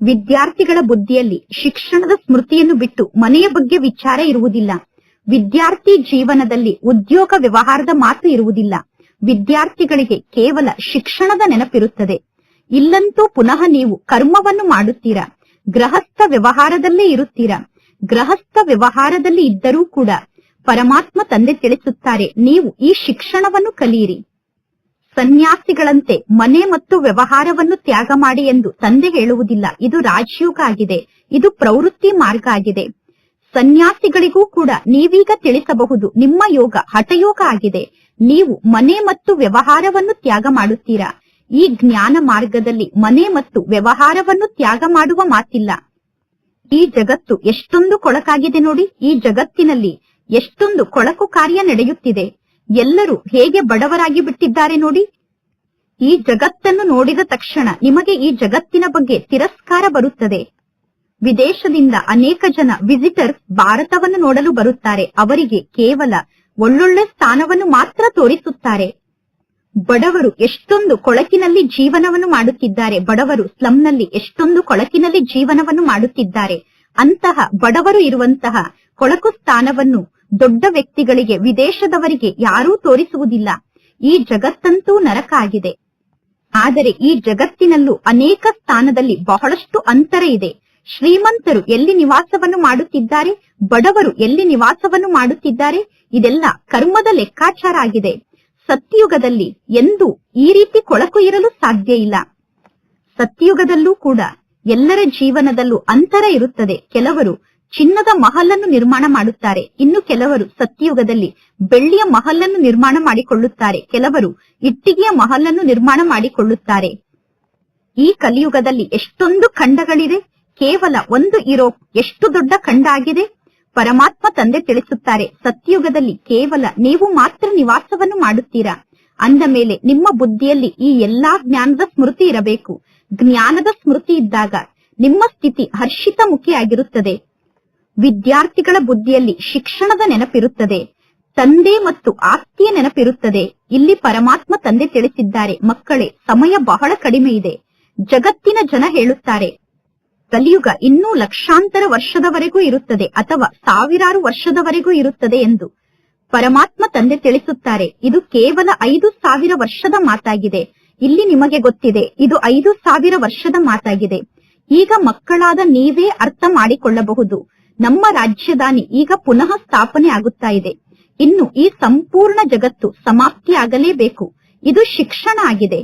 ವಿದ್ಯಾರ್ಥಿಗಳ ಬುದ್ಧಿಯಲ್ಲಿ ಶಿಕ್ಷಣದ ಸ್ಮೃತಿಯನ್ನು ಬಿಟ್ಟು ಮನೆಯ ಬಗ್ಗೆ ವಿಚಾರ ಇರುವುದಿಲ್ಲ. ವಿದ್ಯಾರ್ಥಿ ಜೀವನದಲ್ಲಿ ಉದ್ಯೋಗ ವ್ಯವಹಾರದ ಮಾತು ಇರುವುದಿಲ್ಲ. ವಿದ್ಯಾರ್ಥಿಗಳಿಗೆ ಕೇವಲ ಶಿಕ್ಷಣದ ನೆನಪಿರುತ್ತದೆ. ಇಲ್ಲಂತೂ ಪುನಃ ನೀವು ಕರ್ಮವನ್ನು ಮಾಡುತ್ತೀರಾ. ಗೃಹಸ್ಥ ವ್ಯವಹಾರದಲ್ಲೇ ಇರುತ್ತೀರಾ. ಗೃಹಸ್ಥ ವ್ಯವಹಾರದಲ್ಲಿ ಇದ್ದರೂ ಕೂಡ ಪರಮಾತ್ಮ ತಂದೆ ತಿಳಿಸುತ್ತಾರೆ, ನೀವು ಈ ಶಿಕ್ಷಣವನ್ನು ಕಲಿಯಿರಿ. ಸನ್ಯಾಸಿಗಳಂತೆ ಮನೆ ಮತ್ತು ವ್ಯವಹಾರವನ್ನು ತ್ಯಾಗ ಮಾಡಿ ಎಂದು ತಂದೆ ಹೇಳುವುದಿಲ್ಲ. ಇದು ರಾಜಯೋಗ ಆಗಿದೆ, ಇದು ಪ್ರವೃತ್ತಿ ಮಾರ್ಗ ಆಗಿದೆ. ಸನ್ಯಾಸಿಗಳಿಗೂ ಕೂಡ ನೀವೀಗ ತಿಳಿಸಬಹುದು, ನಿಮ್ಮ ಯೋಗ ಹಠಯೋಗ ಆಗಿದೆ. ನೀವು ಮನೆ ಮತ್ತು ವ್ಯವಹಾರವನ್ನು ತ್ಯಾಗ ಮಾಡುತ್ತೀರಾ. ಈ ಜ್ಞಾನ ಮಾರ್ಗದಲ್ಲಿ ಮನೆ ಮತ್ತು ವ್ಯವಹಾರವನ್ನು ತ್ಯಾಗ ಮಾಡುವ ಮಾತಿಲ್ಲ. ಈ ಜಗತ್ತು ಎಷ್ಟೊಂದು ಕೊಳಕಾಗಿದೆ ನೋಡಿ. ಈ ಜಗತ್ತಿನಲ್ಲಿ ಎಷ್ಟೊಂದು ಕೊಳಕು ಕಾರ್ಯ ನಡೆಯುತ್ತಿದೆ. ಎಲ್ಲರೂ ಹೇಗೆ ಬಡವರಾಗಿ ಬಿಟ್ಟಿದ್ದಾರೆ ನೋಡಿ. ಈ ಜಗತ್ತನ್ನು ನೋಡಿದ ತಕ್ಷಣ ನಿಮಗೆ ಈ ಜಗತ್ತಿನ ಬಗ್ಗೆ ತಿರಸ್ಕಾರ ಬರುತ್ತದೆ. ವಿದೇಶದಿಂದ ಅನೇಕ ಜನ ವಿಸಿಟರ್ಸ್ ಭಾರತವನ್ನು ನೋಡಲು ಬರುತ್ತಾರೆ. ಅವರಿಗೆ ಕೇವಲ ಒಳ್ಳೊಳ್ಳೆ ಸ್ಥಾನವನ್ನು ಮಾತ್ರ ತೋರಿಸುತ್ತಾರೆ. ಬಡವರು ಎಷ್ಟೊಂದು ಕೊಳಕಿನಲ್ಲಿ ಜೀವನವನ್ನು ಮಾಡುತ್ತಿದ್ದಾರೆ. ಬಡವರು ಸ್ಲಂನಲ್ಲಿ ಎಷ್ಟೊಂದು ಕೊಳಕಿನಲ್ಲಿ ಜೀವನವನ್ನು ಮಾಡುತ್ತಿದ್ದಾರೆ. ಅಂತಹ ಬಡವರು ಇರುವಂತಹ ಕೊಳಕು ಸ್ಥಾನವನ್ನು ದೊಡ್ಡ ವ್ಯಕ್ತಿಗಳಿಗೆ, ವಿದೇಶದವರಿಗೆ ಯಾರೂ ತೋರಿಸುವುದಿಲ್ಲ. ಈ ಜಗತ್ತಂತೂ ನರಕ ಆಗಿದೆ. ಆದರೆ ಈ ಜಗತ್ತಿನಲ್ಲೂ ಅನೇಕ ಸ್ಥಾನದಲ್ಲಿ ಬಹಳಷ್ಟು ಅಂತರ ಇದೆ. ಶ್ರೀಮಂತರು ಎಲ್ಲಿ ನಿವಾಸವನ್ನು ಮಾಡುತ್ತಿದ್ದಾರೆ, ಬಡವರು ಎಲ್ಲಿ ನಿವಾಸವನ್ನು ಮಾಡುತ್ತಿದ್ದಾರೆ, ಇದೆಲ್ಲ ಕರ್ಮದ ಲೆಕ್ಕಾಚಾರ ಆಗಿದೆ. ಸತ್ಯಯುಗದಲ್ಲಿ ಎಂದೂ ಈ ರೀತಿ ಕೊಳಕು ಇರಲು ಸಾಧ್ಯ ಇಲ್ಲ. ಸತ್ಯಯುಗದಲ್ಲೂ ಕೂಡ ಎಲ್ಲರ ಜೀವನದಲ್ಲೂ ಅಂತರ ಇರುತ್ತದೆ. ಕೆಲವರು ಚಿನ್ನದ ಮಹಲನ್ನು ನಿರ್ಮಾಣ ಮಾಡುತ್ತಾರೆ, ಇನ್ನು ಕೆಲವರು ಸತ್ಯಯುಗದಲ್ಲಿ ಬೆಳ್ಳಿಯ ಮಹಲನ್ನು ನಿರ್ಮಾಣ ಮಾಡಿಕೊಳ್ಳುತ್ತಾರೆ, ಕೆಲವರು ಇಟ್ಟಿಗೆಯ ಮಹಲನ್ನು ನಿರ್ಮಾಣ ಮಾಡಿಕೊಳ್ಳುತ್ತಾರೆ. ಈ ಕಲಿಯುಗದಲ್ಲಿ ಎಷ್ಟೊಂದು ಖಂಡಗಳಿದೆ. ಕೇವಲ ಒಂದು ಯುರೋಪ್ ಎಷ್ಟು ದೊಡ್ಡ ಖಂಡ ಆಗಿದೆ. ಪರಮಾತ್ಮ ತಂದೆ ತಿಳಿಸುತ್ತಾರೆ, ಸತ್ಯಯುಗದಲ್ಲಿ ಕೇವಲ ನೀವು ಮಾತ್ರ ನಿವಾಸವನ್ನು ಮಾಡುತ್ತೀರಾ. ಅಂದ ಮೇಲೆ ನಿಮ್ಮ ಬುದ್ಧಿಯಲ್ಲಿ ಈ ಎಲ್ಲಾ ಜ್ಞಾನದ ಸ್ಮೃತಿ ಇರಬೇಕು. ಜ್ಞಾನದ ಸ್ಮೃತಿ ಇದ್ದಾಗ ನಿಮ್ಮ ಸ್ಥಿತಿ ಹರ್ಷಿತ ಮುಖಿಯಾಗಿರುತ್ತದೆ. ವಿದ್ಯಾರ್ಥಿಗಳ ಬುದ್ಧಿಯಲ್ಲಿ ಶಿಕ್ಷಣದ ನೆನಪಿರುತ್ತದೆ, ತಂದೆ ಮತ್ತು ಆಸ್ತಿಯ ನೆನಪಿರುತ್ತದೆ. ಇಲ್ಲಿ ಪರಮಾತ್ಮ ತಂದೆ ತಿಳಿಸಿದ್ದಾರೆ, ಮಕ್ಕಳೇ ಸಮಯ ಬಹಳ ಕಡಿಮೆ ಇದೆ. ಜಗತ್ತಿನ ಜನ ಹೇಳುತ್ತಾರೆ, ಕಲಿಯುಗ ಇನ್ನೂ ಲಕ್ಷಾಂತರ ವರ್ಷದವರೆಗೂ ಇರುತ್ತದೆ ಅಥವಾ ಸಾವಿರಾರು ವರ್ಷದವರೆಗೂ ಇರುತ್ತದೆ ಎಂದು. ಪರಮಾತ್ಮ ತಂದೆ ತಿಳಿಸುತ್ತಾರೆ, ಇದು ಕೇವಲ 5,000 ವರ್ಷದ ಮಾತಾಗಿದೆ. ಇಲ್ಲಿ ನಿಮಗೆ ಗೊತ್ತಿದೆ, ಇದು 5,000 ವರ್ಷದ ಮಾತಾಗಿದೆ. ಈಗ ಮಕ್ಕಳಾದ ನೀವೇ ಅರ್ಥ ಮಾಡಿಕೊಳ್ಳಬಹುದು. ನಮ್ಮ ರಾಜ್ಯಧಾನಿ ಈಗ ಪುನಃ ಸ್ಥಾಪನೆ ಆಗುತ್ತಾ ಇದೆ. ಇನ್ನು ಈ ಸಂಪೂರ್ಣ ಜಗತ್ತು ಸಮಾಪ್ತಿಯಾಗಲೇಬೇಕು. ಇದು ಶಿಕ್ಷಣ ಆಗಿದೆ.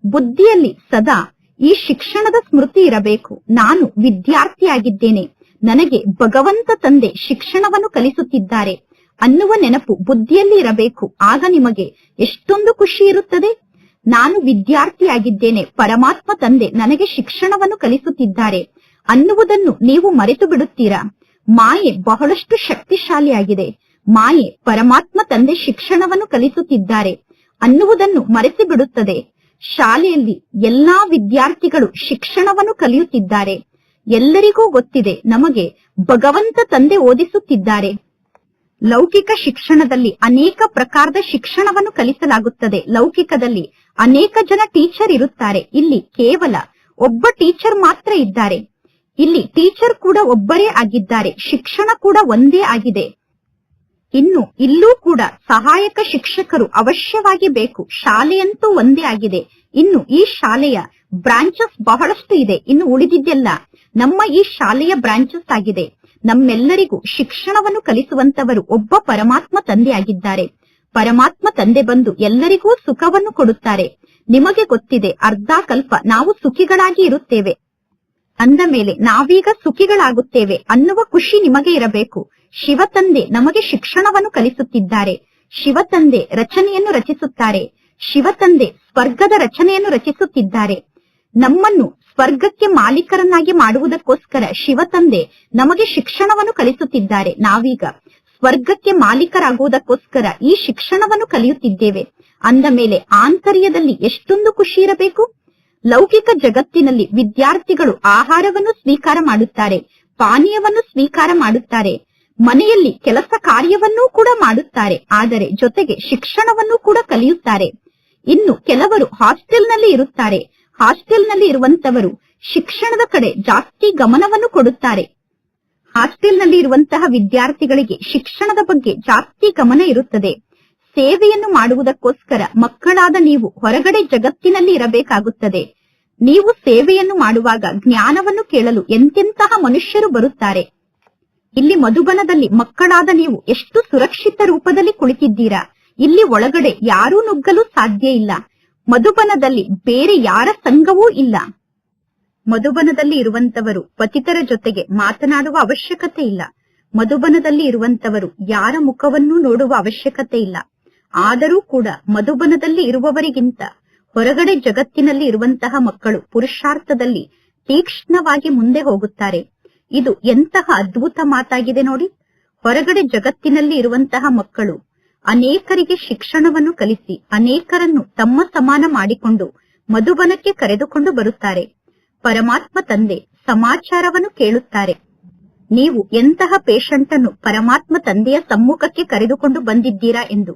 ಬುದ್ಧಿಯಲ್ಲಿ ಸದಾ ಈ ಶಿಕ್ಷಣದ ಸ್ಮೃತಿ ಇರಬೇಕು. ನಾನು ವಿದ್ಯಾರ್ಥಿಯಾಗಿದ್ದೇನೆ, ನನಗೆ ಭಗವಂತ ತಂದೆ ಶಿಕ್ಷಣವನ್ನು ಕಲಿಸುತ್ತಿದ್ದಾರೆ ಅನ್ನುವ ನೆನಪು ಬುದ್ಧಿಯಲ್ಲಿ ಇರಬೇಕು. ಆಗ ನಿಮಗೆ ಎಷ್ಟೊಂದು ಖುಷಿ ಇರುತ್ತದೆ. ನಾನು ವಿದ್ಯಾರ್ಥಿಯಾಗಿದ್ದೇನೆ, ಪರಮಾತ್ಮ ತಂದೆ ನನಗೆ ಶಿಕ್ಷಣವನ್ನು ಕಲಿಸುತ್ತಿದ್ದಾರೆ ಅನ್ನುವುದನ್ನು ನೀವು ಮರೆತು ಬಿಡುತ್ತೀರಾ. ಮಾಯೆ ಬಹಳಷ್ಟು ಶಕ್ತಿಶಾಲಿಯಾಗಿದೆ. ಮಾಯೆ ಪರಮಾತ್ಮ ತಂದೆ ಶಿಕ್ಷಣವನ್ನು ಕಲಿಸುತ್ತಿದ್ದಾರೆ ಅನ್ನುವುದನ್ನು ಮರೆಸಿ ಬಿಡುತ್ತದೆ. ಶಾಲೆಯಲ್ಲಿ ಎಲ್ಲಾ ವಿದ್ಯಾರ್ಥಿಗಳು ಶಿಕ್ಷಣವನ್ನು ಕಲಿಯುತ್ತಿದ್ದಾರೆ. ಎಲ್ಲರಿಗೂ ಗೊತ್ತಿದೆ, ನಮಗೆ ಭಗವಂತ ತಂದೆ ಓದಿಸುತ್ತಿದ್ದಾರೆ. ಲೌಕಿಕ ಶಿಕ್ಷಣದಲ್ಲಿ ಅನೇಕ ಪ್ರಕಾರದ ಶಿಕ್ಷಣವನ್ನು ಕಲಿಸಲಾಗುತ್ತದೆ. ಲೌಕಿಕದಲ್ಲಿ ಅನೇಕ ಜನ ಟೀಚರ್ ಇರುತ್ತಾರೆ. ಇಲ್ಲಿ ಕೇವಲ ಒಬ್ಬ ಟೀಚರ್ ಮಾತ್ರ ಇದ್ದಾರೆ. ಇಲ್ಲಿ ಟೀಚರ್ ಕೂಡ ಒಬ್ಬರೇ ಆಗಿದ್ದಾರೆ, ಶಿಕ್ಷಣ ಕೂಡ ಒಂದೇ ಆಗಿದೆ. ಇನ್ನು ಇಲ್ಲೂ ಕೂಡ ಸಹಾಯಕ ಶಿಕ್ಷಕರು ಅವಶ್ಯವಾಗಿ ಬೇಕು. ಶಾಲೆಯಂತೂ ಒಂದೇ ಆಗಿದೆ. ಇನ್ನು ಈ ಶಾಲೆಯ ಬ್ರಾಂಚಸ್ ಬಹಳಷ್ಟು ಇದೆ. ಇನ್ನು ಉಳಿದಿದ್ದೆಲ್ಲ ನಮ್ಮ ಈ ಶಾಲೆಯ ಬ್ರಾಂಚಸ್ ಆಗಿದೆ. ನಮ್ಮೆಲ್ಲರಿಗೂ ಶಿಕ್ಷಣವನ್ನು ಕಲಿಸುವಂತವರು ಒಬ್ಬ ಪರಮಾತ್ಮ ತಂದೆ ಆಗಿದ್ದಾರೆ. ಪರಮಾತ್ಮ ತಂದೆ ಬಂದು ಎಲ್ಲರಿಗೂ ಸುಖವನ್ನು ಕೊಡುತ್ತಾರೆ. ನಿಮಗೆ ಗೊತ್ತಿದೆ, ಅರ್ಧ ಕಲ್ಪ ನಾವು ಸುಖಿಗಳಾಗಿ ಇರುತ್ತೇವೆ. ಅಂದ ಮೇಲೆ ನಾವೀಗ ಸುಖಿಗಳಾಗುತ್ತೇವೆ ಅನ್ನುವ ಖುಷಿ ನಿಮಗೆ ಇರಬೇಕು. ಶಿವತಂದೆ ನಮಗೆ ಶಿಕ್ಷಣವನ್ನು ಕಲಿಸುತ್ತಿದ್ದಾರೆ. ಶಿವತಂದೆ ರಚನೆಯನ್ನು ರಚಿಸುತ್ತಾರೆ. ಶಿವತಂದೆ ಸ್ವರ್ಗದ ರಚನೆಯನ್ನು ರಚಿಸುತ್ತಿದ್ದಾರೆ. ನಮ್ಮನ್ನು ಸ್ವರ್ಗಕ್ಕೆ ಮಾಲೀಕರನ್ನಾಗಿ ಮಾಡುವುದಕ್ಕೋಸ್ಕರ ಶಿವತಂದೆ ನಮಗೆ ಶಿಕ್ಷಣವನ್ನು ಕಲಿಸುತ್ತಿದ್ದಾರೆ. ನಾವೀಗ ಸ್ವರ್ಗಕ್ಕೆ ಮಾಲೀಕರಾಗುವುದಕ್ಕೋಸ್ಕರ ಈ ಶಿಕ್ಷಣವನ್ನು ಕಲಿಯುತ್ತಿದ್ದೇವೆ. ಅಂದ ಮೇಲೆ ಆಂತರ್ಯದಲ್ಲಿ ಎಷ್ಟೊಂದು ಖುಷಿ ಇರಬೇಕು. ಲೌಕಿಕ ಜಗತ್ತಿನಲ್ಲಿ ವಿದ್ಯಾರ್ಥಿಗಳು ಆಹಾರವನ್ನು ಸ್ವೀಕಾರ ಮಾಡುತ್ತಾರೆ, ಪಾನೀಯವನ್ನು ಸ್ವೀಕಾರ ಮಾಡುತ್ತಾರೆ, ಮನೆಯಲ್ಲಿ ಕೆಲಸ ಕಾರ್ಯವನ್ನೂ ಕೂಡ ಮಾಡುತ್ತಾರೆ. ಆದರೆ ಜೊತೆಗೆ ಶಿಕ್ಷಣವನ್ನು ಕೂಡ ಕಲಿಯುತ್ತಾರೆ. ಇನ್ನು ಕೆಲವರು ಹಾಸ್ಟೆಲ್ನಲ್ಲಿ ಇರುತ್ತಾರೆ. ಹಾಸ್ಟೆಲ್ನಲ್ಲಿ ಇರುವಂತವರು ಶಿಕ್ಷಣದ ಕಡೆ ಜಾಸ್ತಿ ಗಮನವನ್ನು ಕೊಡುತ್ತಾರೆ. ಹಾಸ್ಟೆಲ್ನಲ್ಲಿ ಇರುವಂತಹ ವಿದ್ಯಾರ್ಥಿಗಳಿಗೆ ಶಿಕ್ಷಣದ ಬಗ್ಗೆ ಜಾಸ್ತಿ ಗಮನ ಇರುತ್ತದೆ. ಸೇವೆಯನ್ನು ಮಾಡುವುದಕ್ಕೋಸ್ಕರ ಮಕ್ಕಳಾದ ನೀವು ಹೊರಗಡೆ ಜಗತ್ತಿನಲ್ಲಿ ಇರಬೇಕಾಗುತ್ತದೆ. ನೀವು ಸೇವೆಯನ್ನು ಮಾಡುವಾಗ ಜ್ಞಾನವನ್ನು ಕೇಳಲು ಎಂತೆಂತಹ ಮನುಷ್ಯರು ಬರುತ್ತಾರೆ. ಇಲ್ಲಿ ಮಧುಬನದಲ್ಲಿ ಮಕ್ಕಳಾದ ನೀವು ಎಷ್ಟು ಸುರಕ್ಷಿತ ರೂಪದಲ್ಲಿ ಕುಳಿತಿದ್ದೀರಾ. ಇಲ್ಲಿ ಒಳಗಡೆ ಯಾರೂ ನುಗ್ಗಲು ಸಾಧ್ಯ ಇಲ್ಲ. ಮಧುಬನದಲ್ಲಿ ಬೇರೆ ಯಾರ ಸಂಘವೂ ಇಲ್ಲ. ಮಧುಬನದಲ್ಲಿ ಇರುವಂತವರು ಪತಿತರ ಜೊತೆಗೆ ಮಾತನಾಡುವ ಅವಶ್ಯಕತೆ ಇಲ್ಲ. ಮಧುಬನದಲ್ಲಿ ಇರುವಂತವರು ಯಾರ ಮುಖವನ್ನೂ ನೋಡುವ ಅವಶ್ಯಕತೆ ಇಲ್ಲ. ಆದರೂ ಕೂಡ ಮಧುಬನದಲ್ಲಿ ಇರುವವರಿಗಿಂತ ಹೊರಗಡೆ ಜಗತ್ತಿನಲ್ಲಿ ಇರುವಂತಹ ಮಕ್ಕಳು ಪುರುಷಾರ್ಥದಲ್ಲಿ ತೀಕ್ಷ್ಣವಾಗಿ ಮುಂದೆ ಹೋಗುತ್ತಾರೆ. ಇದು ಎಂತಹ ಅದ್ಭುತ ಮಾತಾಗಿದೆ ನೋಡಿ. ಹೊರಗಡೆ ಜಗತ್ತಿನಲ್ಲಿ ಇರುವಂತಹ ಮಕ್ಕಳು ಅನೇಕರಿಗೆ ಶಿಕ್ಷಣವನ್ನು ಕಲಿಸಿ ಅನೇಕರನ್ನು ತಮ್ಮ ಸಮಾನ ಮಾಡಿಕೊಂಡು ಮಧುಬನಕ್ಕೆ ಕರೆದುಕೊಂಡು ಬರುತ್ತಾರೆ. ಪರಮಾತ್ಮ ತಂದೆ ಸಮಾಚಾರವನ್ನು ಕೇಳುತ್ತಾರೆ. ನೀವು ಎಂತಹ ಪೇಷಂಟ್ ಅನ್ನು ಪರಮಾತ್ಮ ತಂದೆಯ ಸಮ್ಮುಖಕ್ಕೆ ಕರೆದುಕೊಂಡು ಬಂದಿದ್ದೀರಾ ಎಂದು.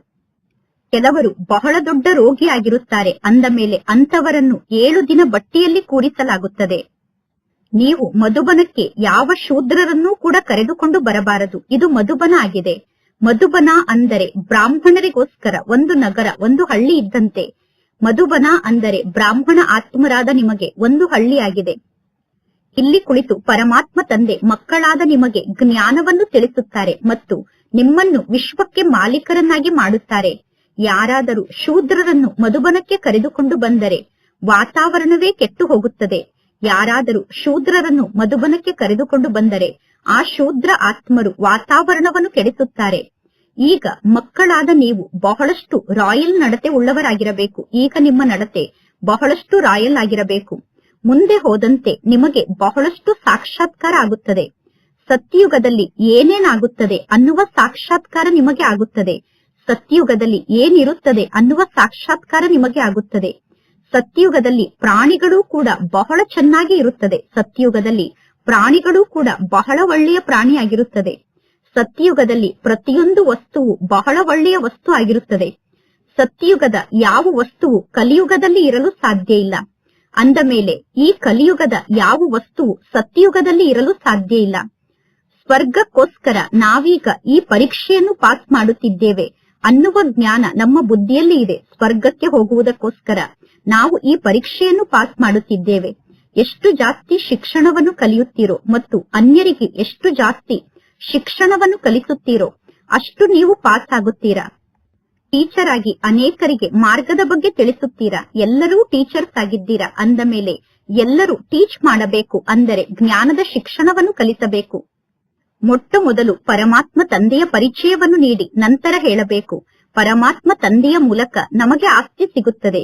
ಕೆಲವರು ಬಹಳ ದೊಡ್ಡ ರೋಗಿಯಾಗಿರುತ್ತಾರೆ. ಅಂದ ಮೇಲೆ ಅಂತವರನ್ನು 7 ದಿನ ಬಟ್ಟಿಯಲ್ಲಿ ಕೂರಿಸಲಾಗುತ್ತದೆ. ನೀವು ಮಧುಬನಕ್ಕೆ ಯಾವ ಶೂದ್ರರನ್ನೂ ಕೂಡ ಕರೆದುಕೊಂಡು ಬರಬಾರದು. ಇದು ಮಧುಬನ ಆಗಿದೆ. ಮಧುಬನ ಅಂದರೆ ಬ್ರಾಹ್ಮಣರಿಗೋಸ್ಕರ ಒಂದು ನಗರ, ಒಂದು ಹಳ್ಳಿ ಇದ್ದಂತೆ. ಮಧುಬನ ಅಂದರೆ ಬ್ರಾಹ್ಮಣ ಆತ್ಮರಾದ ನಿಮಗೆ ಒಂದು ಹಳ್ಳಿಯಾಗಿದೆ. ಇಲ್ಲಿ ಕುಳಿತು ಪರಮಾತ್ಮ ತಂದೆ ಮಕ್ಕಳಾದ ನಿಮಗೆ ಜ್ಞಾನವನ್ನು ತಿಳಿಸುತ್ತಾರೆ ಮತ್ತು ನಿಮ್ಮನ್ನು ವಿಶ್ವಕ್ಕೆ ಮಾಲೀಕರನ್ನಾಗಿ ಮಾಡುತ್ತಾರೆ. ಯಾರಾದರೂ ಶೂದ್ರರನ್ನು ಮಧುಬನಕ್ಕೆ ಕರೆದುಕೊಂಡು ಬಂದರೆ ವಾತಾವರಣವೇ ಕೆಟ್ಟು ಹೋಗುತ್ತದೆ. ಯಾರಾದರೂ ಶೂದ್ರರನ್ನು ಮಧುಬನಕ್ಕೆ ಕರೆದುಕೊಂಡು ಬಂದರೆ ಆ ಶೂದ್ರ ಆತ್ಮರು ವಾತಾವರಣವನ್ನು ಕೆಡಿಸುತ್ತಾರೆ. ಈಗ ಮಕ್ಕಳಾದ ನೀವು ಬಹಳಷ್ಟು ರಾಯಲ್ ನಡತೆ ಉಳ್ಳವರಾಗಿರಬೇಕು. ಈಗ ನಿಮ್ಮ ನಡತೆ ಬಹಳಷ್ಟು ರಾಯಲ್ ಆಗಿರಬೇಕು. ಮುಂದೆ ಹೋದಂತೆ ನಿಮಗೆ ಬಹಳಷ್ಟು ಸಾಕ್ಷಾತ್ಕಾರ ಆಗುತ್ತದೆ. ಸತ್ಯಯುಗದಲ್ಲಿ ಏನೇನಾಗುತ್ತದೆ ಅನ್ನುವ ಸಾಕ್ಷಾತ್ಕಾರ ನಿಮಗೆ ಆಗುತ್ತದೆ. ಸತ್ಯಯುಗದಲ್ಲಿ ಏನಿರುತ್ತದೆ ಅನ್ನುವ ಸಾಕ್ಷಾತ್ಕಾರ ನಿಮಗೆ ಆಗುತ್ತದೆ. ಸತ್ಯಯುಗದಲ್ಲಿ ಪ್ರಾಣಿಗಳೂ ಕೂಡ ಬಹಳ ಚೆನ್ನಾಗಿ ಇರುತ್ತದೆ. ಸತ್ಯಯುಗದಲ್ಲಿ ಪ್ರಾಣಿಗಳೂ ಕೂಡ ಬಹಳ ಒಳ್ಳೆಯ ಪ್ರಾಣಿಯಾಗಿರುತ್ತದೆ. ಸತ್ಯಯುಗದಲ್ಲಿ ಪ್ರತಿಯೊಂದು ವಸ್ತುವು ಬಹಳ ಒಳ್ಳೆಯ ವಸ್ತು ಆಗಿರುತ್ತದೆ. ಸತ್ಯಯುಗದ ಯಾವ ವಸ್ತುವು ಕಲಿಯುಗದಲ್ಲಿ ಇರಲು ಸಾಧ್ಯ ಇಲ್ಲ. ಅಂದ ಮೇಲೆ ಈ ಕಲಿಯುಗದ ಯಾವ ವಸ್ತುವು ಸತ್ಯಯುಗದಲ್ಲಿ ಇರಲು ಸಾಧ್ಯ ಇಲ್ಲ. ಸ್ವರ್ಗಕ್ಕೋಸ್ಕರ ನಾವೀಗ ಈ ಪರೀಕ್ಷೆಯನ್ನು ಪಾಸ್ ಮಾಡುತ್ತಿದ್ದೇವೆ ಅನ್ನುವ ಜ್ಞಾನ ನಮ್ಮ ಬುದ್ಧಿಯಲ್ಲಿ ಇದೆ. ಸ್ವರ್ಗಕ್ಕೆ ಹೋಗುವುದಕ್ಕೋಸ್ಕರ ನಾವು ಈ ಪರೀಕ್ಷೆಯನ್ನು ಪಾಸ್ ಮಾಡುತ್ತಿದ್ದೇವೆ. ಎಷ್ಟು ಜಾಸ್ತಿ ಶಿಕ್ಷಣವನ್ನು ಕಲಿಯುತ್ತೀರೋ ಮತ್ತು ಅನ್ಯರಿಗೆ ಎಷ್ಟು ಜಾಸ್ತಿ ಶಿಕ್ಷಣವನ್ನು ಕಲಿಸುತ್ತೀರೋ ಅಷ್ಟು ನೀವು ಪಾಸ್ ಆಗುತ್ತೀರಾ. ಟೀಚರ್ ಆಗಿ ಅನೇಕರಿಗೆ ಮಾರ್ಗದ ಬಗ್ಗೆ ತಿಳಿಸುತ್ತೀರಾ. ಎಲ್ಲರೂ ಟೀಚರ್ಸ್ ಆಗಿದ್ದೀರಾ. ಅಂದ ಮೇಲೆ ಎಲ್ಲರೂ ಟೀಚ್ ಮಾಡಬೇಕು. ಅಂದರೆ ಜ್ಞಾನದ ಶಿಕ್ಷಣವನ್ನು ಕಲಿಸಬೇಕು. ಮೊಟ್ಟ ಮೊದಲು ಪರಮಾತ್ಮ ತಂದೆಯ ಪರಿಚಯವನ್ನು ನೀಡಿ ನಂತರ ಹೇಳಬೇಕು. ಪರಮಾತ್ಮ ತಂದೆಯ ಮೂಲಕ ನಮಗೆ ಆಸ್ತಿ ಸಿಗುತ್ತದೆ.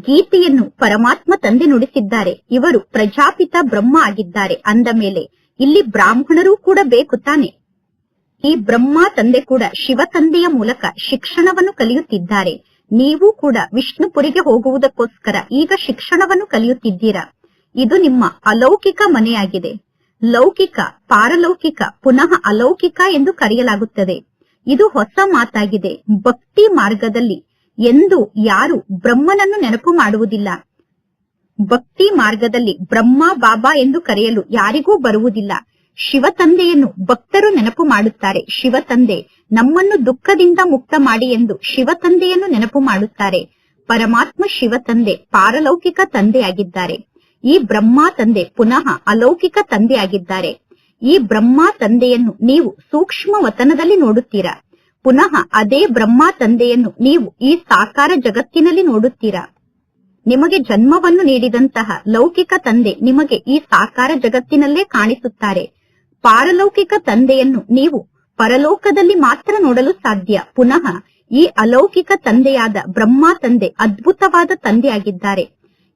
ಗೀತೆಯನ್ನು ಪರಮಾತ್ಮ ತಂದೆ ನುಡಿಸಿದ್ದಾರೆ. ಇವರು ಪ್ರಜಾಪಿತ ಬ್ರಹ್ಮ ಆಗಿದ್ದಾರೆ. ಅಂದ ಮೇಲೆ ಇಲ್ಲಿ ಬ್ರಾಹ್ಮಣರೂ ಕೂಡ ಬೇಕು ತಾನೆ. ಈ ಬ್ರಹ್ಮ ತಂದೆ ಕೂಡ ಶಿವ ತಂದೆಯ ಮೂಲಕ ಶಿಕ್ಷಣವನ್ನು ಕಲಿಯುತ್ತಿದ್ದಾರೆ. ನೀವು ಕೂಡ ವಿಷ್ಣುಪುರಿಗೆ ಹೋಗುವುದಕ್ಕೋಸ್ಕರ ಈಗ ಶಿಕ್ಷಣವನ್ನು ಕಲಿಯುತ್ತಿದ್ದೀರಾ. ಇದು ನಿಮ್ಮ ಅಲೌಕಿಕ ಮನೆಯಾಗಿದೆ. ಲೌಕಿಕ, ಪಾರಲೌಕಿಕ, ಪುನಃ ಅಲೌಕಿಕ ಎಂದು ಕರೆಯಲಾಗುತ್ತದೆ. ಇದು ಹೊಸ ಮಾತಾಗಿದೆ. ಭಕ್ತಿ ಮಾರ್ಗದಲ್ಲಿ ಎಂದು ಯಾರು ಬ್ರಹ್ಮನನ್ನು ನೆನಪು ಮಾಡುವುದಿಲ್ಲ. ಭಕ್ತಿ ಮಾರ್ಗದಲ್ಲಿ ಬ್ರಹ್ಮ ಬಾಬಾ ಎಂದು ಕರೆಯಲು ಯಾರಿಗೂ ಬರುವುದಿಲ್ಲ. ಶಿವ ತಂದೆಯನ್ನು ಭಕ್ತರು ನೆನಪು ಮಾಡುತ್ತಾರೆ. ಶಿವ ತಂದೆ ನಮ್ಮನ್ನು ದುಃಖದಿಂದ ಮುಕ್ತ ಮಾಡಿ ಎಂದು ಶಿವ ತಂದೆಯನ್ನು ನೆನಪು ಮಾಡುತ್ತಾರೆ. ಪರಮಾತ್ಮ ಶಿವ ತಂದೆ ಪಾರಲೌಕಿಕ ತಂದೆಯಾಗಿದ್ದಾರೆ. ಈ ಬ್ರಹ್ಮ ತಂದೆ ಪುನಃ ಅಲೌಕಿಕ ತಂದೆಯಾಗಿದ್ದಾರೆ. ಈ ಬ್ರಹ್ಮ ತಂದೆಯನ್ನು ನೀವು ಸೂಕ್ಷ್ಮ ವತನದಲ್ಲಿ ನೋಡುತ್ತೀರಾ. ಪುನಃ ಅದೇ ಬ್ರಹ್ಮ ತಂದೆಯನ್ನು ನೀವು ಈ ಸಾಕಾರ ಜಗತ್ತಿನಲ್ಲಿ ನೋಡುತ್ತೀರಾ. ನಿಮಗೆ ಜನ್ಮವನ್ನು ನೀಡಿದಂತಹ ಲೌಕಿಕ ತಂದೆ ನಿಮಗೆ ಈ ಸಾಕಾರ ಜಗತ್ತಿನಲ್ಲೇ ಕಾಣಿಸುತ್ತಾರೆ. ಪಾರಲೌಕಿಕ ತಂದೆಯನ್ನು ನೀವು ಪರಲೋಕದಲ್ಲಿ ಮಾತ್ರ ನೋಡಲು ಸಾಧ್ಯ. ಪುನಃ ಈ ಅಲೌಕಿಕ ತಂದೆಯಾದ ಬ್ರಹ್ಮ ತಂದೆ ಅದ್ಭುತವಾದ ತಂದೆಯಾಗಿದ್ದಾರೆ.